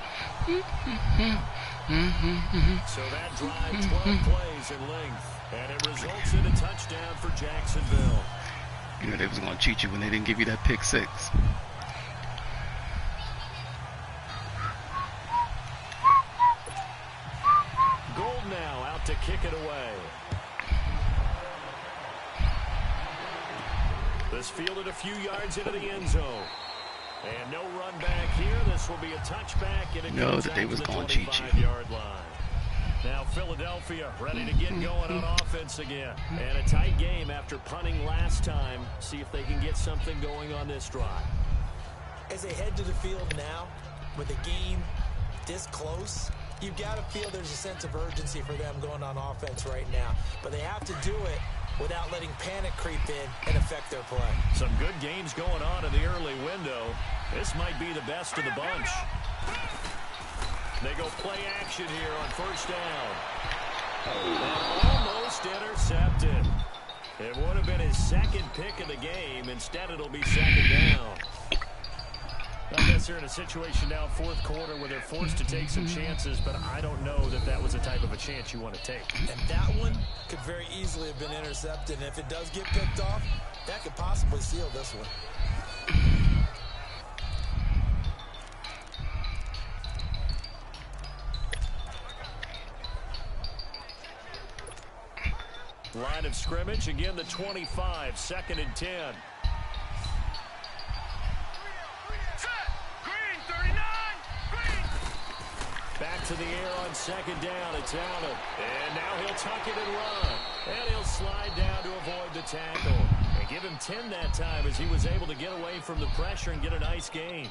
So that drive 12 plays in length, and it results in a touchdown for Jacksonville. You know they was going to cheat you when they didn't give you that pick six. Gold now out to kick it away. This fielded a few yards into the end zone. And no run back here. This will be a touchback. And it know comes that they out was to the gonna cheat you. 25-yard line. Now Philadelphia ready to get going on offense again. And a tight game after punting last time. See if they can get something going on this drive. As they head to the field now, with the game this close, you've got to feel there's a sense of urgency for them going on offense right now. But they have to do it without letting panic creep in and affect their play. Some good games going on in the early window. This might be the best of the bunch. They go play action here on first down. And almost intercepted. It would have been his second pick of the game. Instead, it'll be second down. I guess they're in a situation now, fourth quarter, where they're forced to take some chances, but I don't know that that was the type of a chance you want to take. And that one could very easily have been intercepted. And if it does get picked off, that could possibly seal this one. Line of scrimmage, again the 25, 2nd and 10. Back to the air on second down. It's Allen. And now he'll tuck it and run. And he'll slide down to avoid the tackle. And give him 10 that time as he was able to get away from the pressure and get a nice gain.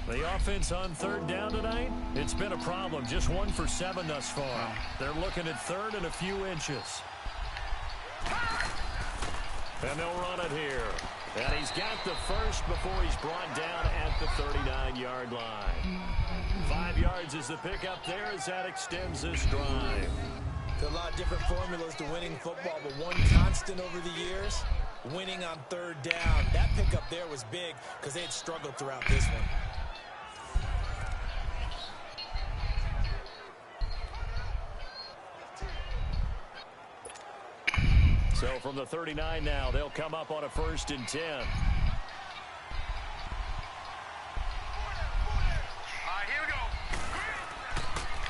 The offense on third down tonight, it's been a problem. Just 1 for 7 thus far. They're looking at third and a few inches. And they'll run it here. And he's got the first before he's brought down at the 39-yard line. 5 yards is the pickup there as that extends this drive. There are a lot of different formulas to winning football, but one constant over the years, winning on third down. That pickup there was big because they had struggled throughout this one. So from the 39 now, they'll come up on a 1st and 10.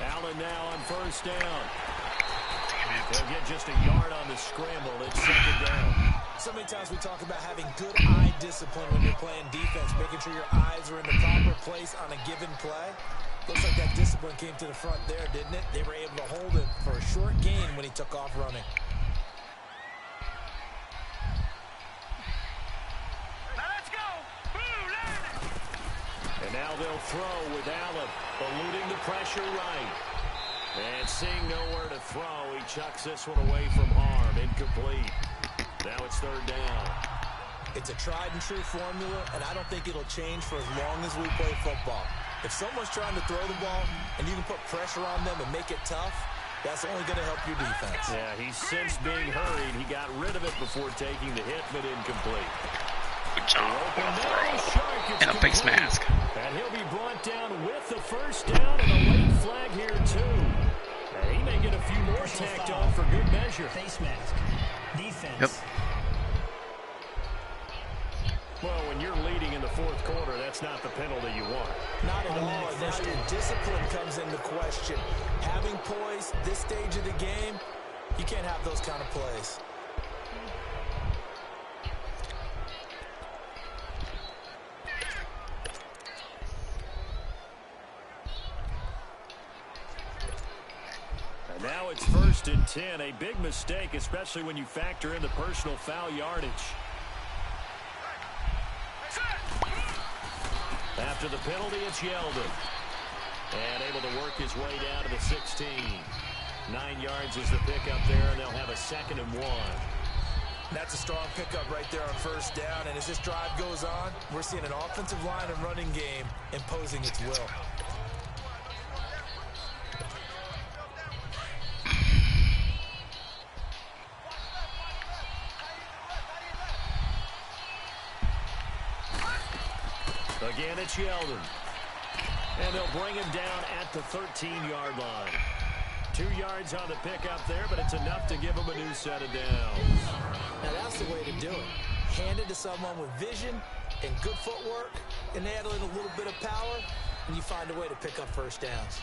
Allen now on first down. They'll get just a yard on the scramble. It's 2nd down. So many times we talk about having good eye discipline when you're playing defense, making sure your eyes are in the proper place on a given play. Looks like that discipline came to the front there, didn't it? They were able to hold it for a short gain when he took off running. And now they'll throw with Allen, eluding the pressure right. And seeing nowhere to throw, he chucks this one away from harm. Incomplete. Now it's third down. It's a tried and true formula, and I don't think it'll change for as long as we play football. If someone's trying to throw the ball and you can put pressure on them and make it tough, that's only going to help your defense. Yeah, he's since being hurried. He got rid of it before taking the hit, but incomplete. Good job. What a throw. And a face mask. And he'll be brought down with the first down and a late flag here, too. And he may get a few more tacked on for good measure. Face mask. Defense. Yep. Well, when you're leading in the fourth quarter, that's not the penalty you want. Not at all. And now your discipline comes into question. Having poise this stage of the game, you can't have those kind of plays. And now it's 1st and 10. A big mistake, especially when you factor in the personal foul yardage. After the penalty, it's Yeldon. And able to work his way down to the 16. 9 yards is the pickup there, and they'll have a 2nd and 1. That's a strong pickup right there on first down. And as this drive goes on, we're seeing an offensive line and running game imposing its will. Again, it's Yeldon. And they'll bring him down at the 13-yard line. 2 yards on the pickup there, but it's enough to give him a new set of downs. Now, that's the way to do it. Hand it to someone with vision and good footwork, and add in a little bit of power, and you find a way to pick up first downs.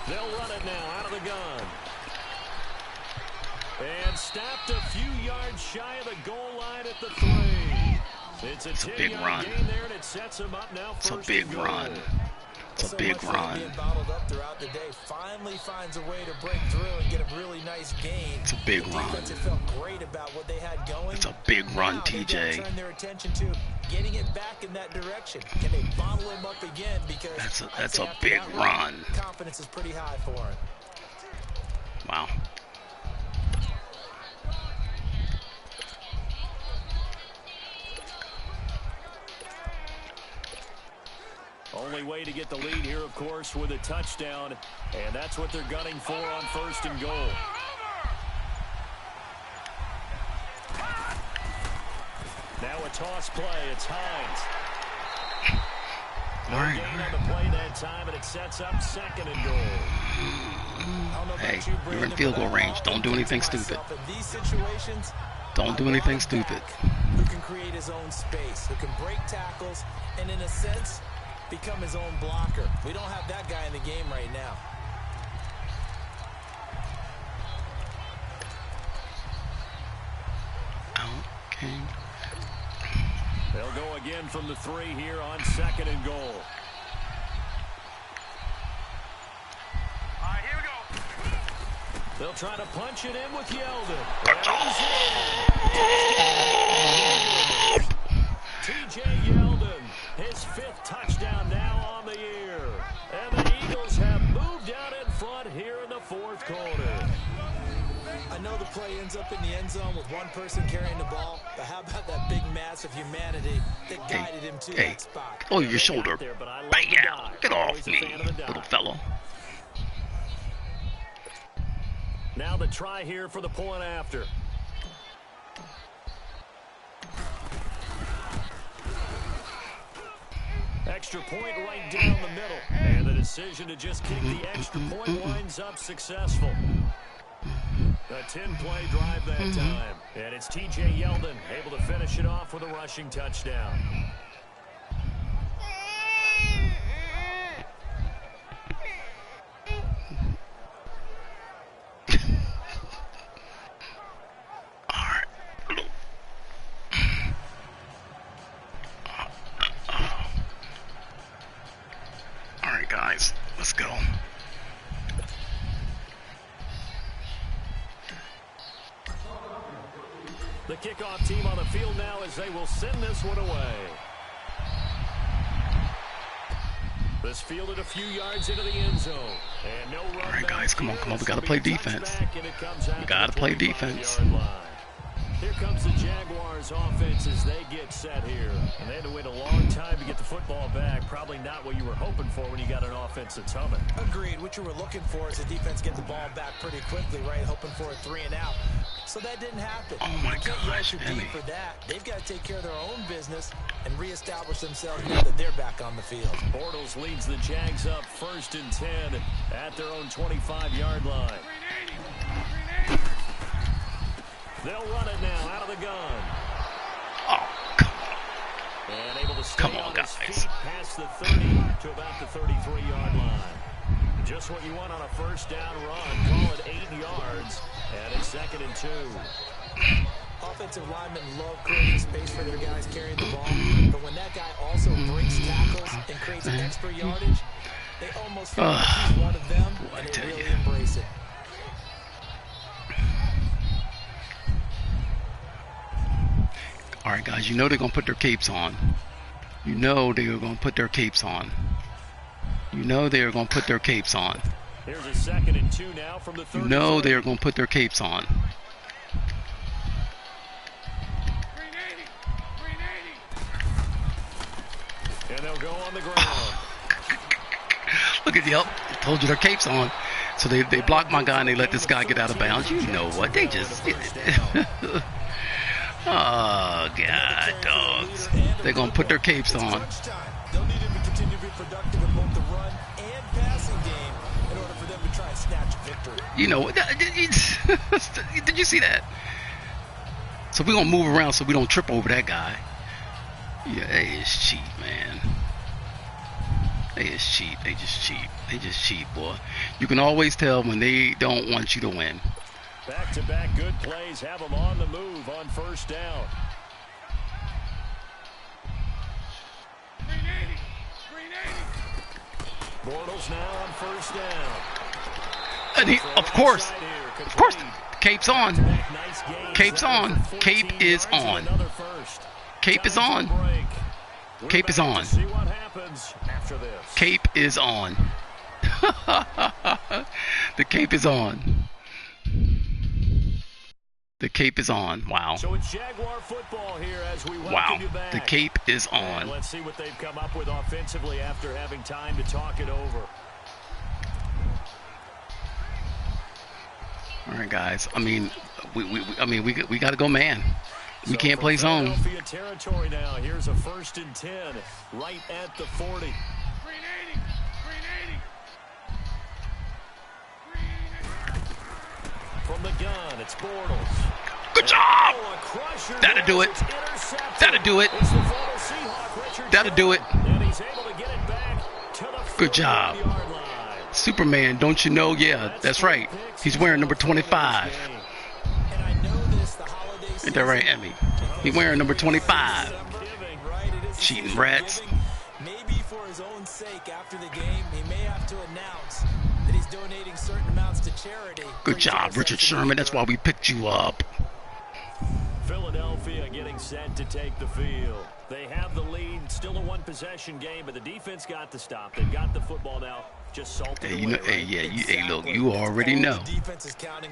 They'll run it now out of the gun. And stopped a few yards shy of the goal line at the 3. It's a big run. Gain there, and it sets him up now. It's a big run. It's a big run. Being bottled up throughout the day, finally finds a way to break through and get a really nice gain. It's a big run. The defense felt great about what they had going. It's a big run, now TJ. Turn their attention to getting it back in that direction. Can they bottle him up again? Because that's a big run. Confidence is pretty high for him. Wow. Only way to get the lead here, of course, with a touchdown. And that's what they're gunning for on 1st and goal. Now a toss play. It's Hines. No gain on the play that time, and it sets up 2nd and goal. Hey, you're in field goal range. Don't do anything stupid. Don't do anything stupid. Who can create his own space, who can break tackles, and in a sense, become his own blocker. We don't have that guy in the game right now. Okay. They'll go again from the 3 here on 2nd and goal. All right, here we go. They'll try to punch it in with Yeldon. TJ Yeldon, his 5th touchdown now on the year. And the Eagles have moved out in front here in the 4th quarter. I know the play ends up in the end zone with one person carrying the ball, but how about that big mass of humanity that guided him to that spot? Oh, your shoulder. Bang! Get off me, little fellow. Now the try here for the point after. Extra point right down the middle. And the decision to just kick the extra point winds up successful. A 10-play drive that time. And it's TJ Yeldon able to finish it off with a rushing touchdown. All right, guys, let's go. kickoff team on the field now as they will send this one away. This fielded a few yards into the end zone. And no run. All right, guys, come on. We got to play defense. We got to play defense. Here comes the Jaguars offense as they get set here. And they had to wait a long time to get the football back. Probably not what you were hoping for when you got an offense that's humming. Agreed. What you were looking for is the defense get the ball back pretty quickly, right? Hoping for a 3 and out. So that didn't happen. Oh, my gosh, you can't Emmy. yard your D for that. They've got to take care of their own business and reestablish themselves now that they're back on the field. Bortles leads the Jags up 1st and 10 at their own 25-yard line. They'll run it now out of the gun. Oh, come on. And able to stay Come on, on his guys. feet past the 30 to about the 33-yard line. Just what you want on a first down run. Call it 8 yards. And it's 2nd and 2. Offensive linemen love creating space for their guys carrying the ball. But when that guy also breaks tackles and creates extra yardage, they almost feel like he's one of them, and they really embrace it. All right, guys, you know they're going to put their capes on. You know they are going to put their capes on. You know they are going to put their capes on. Here's a 2nd and 2 now from the 30. You know they are going to put their capes on. And they'll go on the ground. Look at yep. I told you their capes on. So they block my guy and they let this guy get out of bounds. You know what? They just oh God, dogs. They're gonna put their capes on. They'll need him to continue to be productive in both the run and passing game in order for them to try and snatch a victory. You know, did you see that? So we're gonna move around so we don't trip over that guy. Yeah, they is cheap, man. They is cheap. They just cheap. They just cheap, boy. You can always tell when they don't want you to win. Back-to-back good plays have them on the move on first down. Bortles now on first down. And he, of course, Cape's on. Cape's on. Cape is on. Cape is on. Cape is on. Cape is on. The cape is on. The cape is on. Wow. So it's Jaguar football here as we Wow. you back. The cape is on. And let's see what they've come up with offensively after having time to talk it over. All right, guys. I mean, we got to go man. We can't play zone. Philadelphia territory now. Here's a 1st and 10 right at the 40. From the gun, it's Bortles. Good job. Oh, a crusher. That'll do it. It's intercepted. That'll do it. It's the former Seahawk, Richard That'll do it. And he's able to get it back to the Good job. 40-yard line. Superman, don't you know? Yeah, that's right. He's wearing number 25. And I know this, the holiday season. Ain't that right, Emmy? He's wearing number 25. Cheating rats. Maybe for his own sake after the game, he may have to announce that he's donating certain amounts to charity. Good job, Richard Sherman. That's why we picked you up. Philadelphia getting set to take the field. They have the lead. Still a one-possession game, but the defense got the stop. They've got the football now. Just salted Hey, you know, away, hey, right? yeah, hey, look, you already know.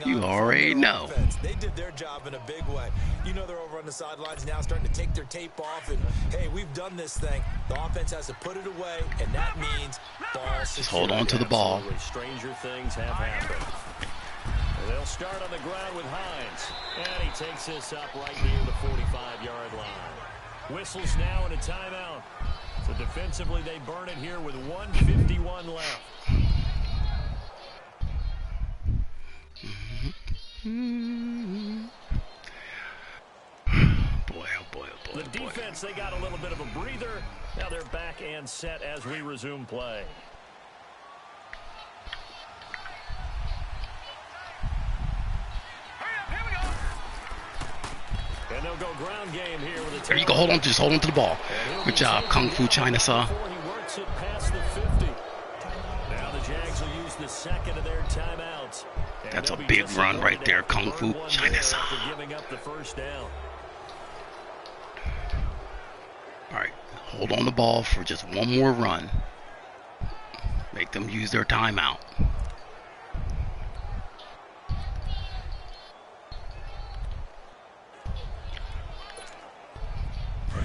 You already know. They did their job in a big way. You know they're over on the sidelines now starting to take their tape off and, hey, we've done this thing. The offense has to put it away, and that means ball Just hold on to the ball. Absolutely. Stranger things have happened. And they'll start on the ground with Hines. And he takes this up right near the 45-yard line. Whistles now and a timeout. So defensively, they burn it here with 1:51 left. Boy, oh boy, oh boy. The defense, they got a little bit of a breather. Now they're back and set as we resume play. And they'll go ground game here with a There you go. Hold on. Just hold on to the ball. Good job, Kung Fu China Saw. Before he works it past the 50. Now the Jags will use the second of their timeouts. And That's a they'll be big run disappointed right there, after Kung Fu burn one China there Saw. after giving up the first down. All right, hold on the ball for just one more run. Make them use their timeout.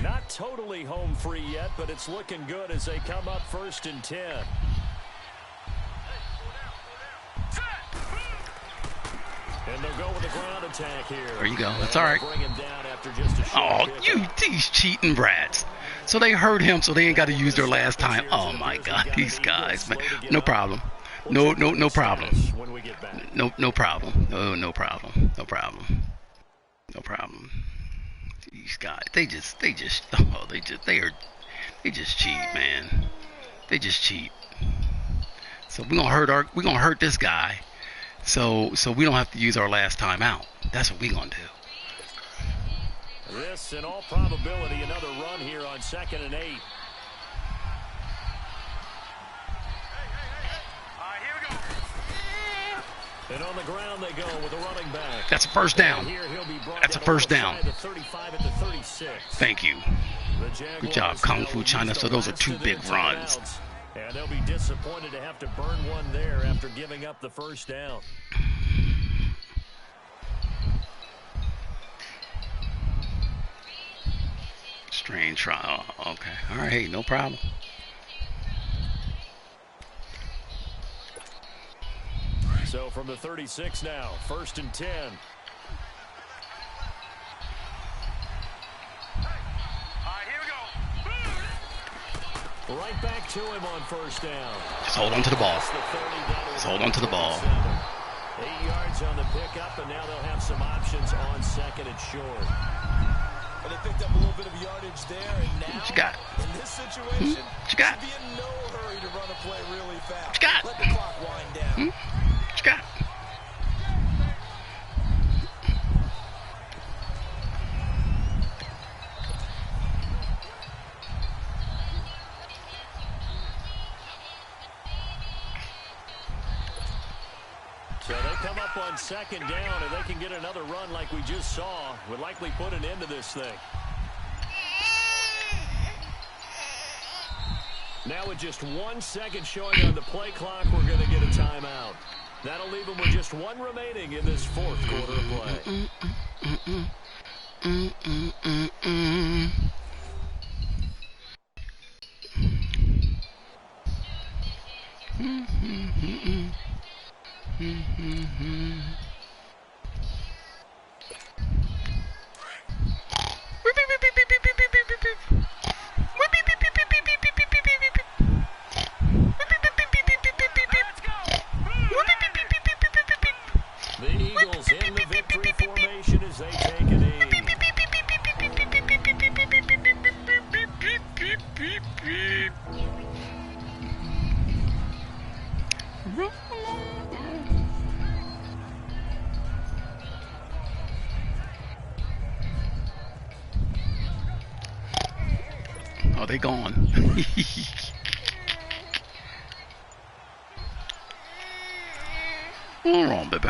Not totally home free yet, but it's looking good as they come up 1st and 10. And they'll go with a ground attack here. There you go. That's all right. Bring him down after just a Oh, short these cheating brats. So they hurt him, so they ain't got to use their last time. Oh my God, these guys, man. No problem. No problem. No problem. No problem. These guys, they just cheat, man. They just cheat. So we're gonna hurt this guy. So we don't have to use our last time out. That's what we're gonna do. This, in all probability, another run here on 2nd and 8. And on the ground they go with a running back. That's a first down. That's a first down. 35 at the 36. Thank you. Good job, Kung Fu China. So those are 2 big runs. And they'll be disappointed to have to burn one there after giving up the first down. Strange try. Oh, okay. All right. Hey, no problem. So from the 36 now, 1st and 10. Right back to him on 1st down. Just hold on to the ball. Just hold on to the ball. 8 yards on the pickup, and now they'll have some options on 2nd and short. And they picked up a little bit of yardage there, and now What you got? in this situation, What you got? should be in no hurry to run a play really fast. What you got? Let the clock wind down. What you got? So they come up on 2nd down, and they can get another run like we just saw. Would likely put an end to this thing. Now with just 1 second showing on the play clock, we're going to get a timeout. That'll leave them with just 1 remaining in this 4th quarter of play. The Eagles in the victory formation as they take an aim. Oh, they gone. All wrong, baby.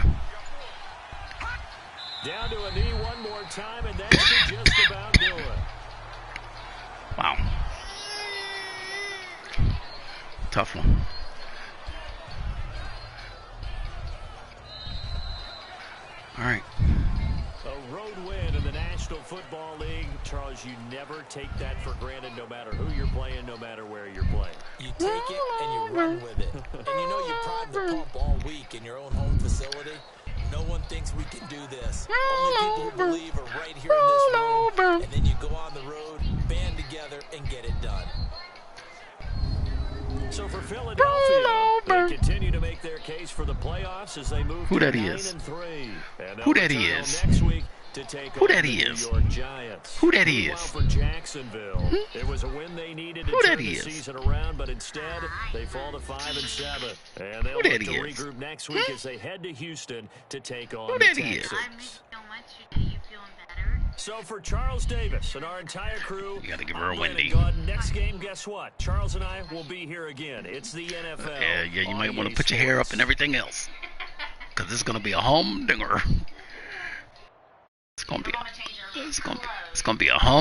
Down to a knee one more time, and that should just about do it. Wow. Tough one. All right. A road win in the National Football League. Charles, you never take that for granted no matter who you're playing, no matter where you're playing. You take it and you run with it. And you know you prime the pump all week in your own home facility. No one thinks we can do this. Only people who believe are right here in this room. And then you go on the road, band together, and get it done. So for Philadelphia, they continue to make their case for the playoffs as they move Who to that 9-3. is? And Who that they'll return is? next week to take Who on that the is? New York Giants. Who that Meanwhile, is? for Jacksonville, it was a win they needed to Who turn that the is? season around, but instead they fall to 5-7, and they'll Who look that to is? regroup next week as they head to Houston to take on Who the that is? Texans. I miss you so much. Are you feeling better? So for Charles Davis and our entire crew, You gotta give her a I'm Landon Wendy. Gauden. Next game, guess what? Charles and I will be here again. It's the NFL. Yeah, you on might want EA to put your hair up Sports. and everything else. Because it's going to be a humdinger. It's going to be a humdinger.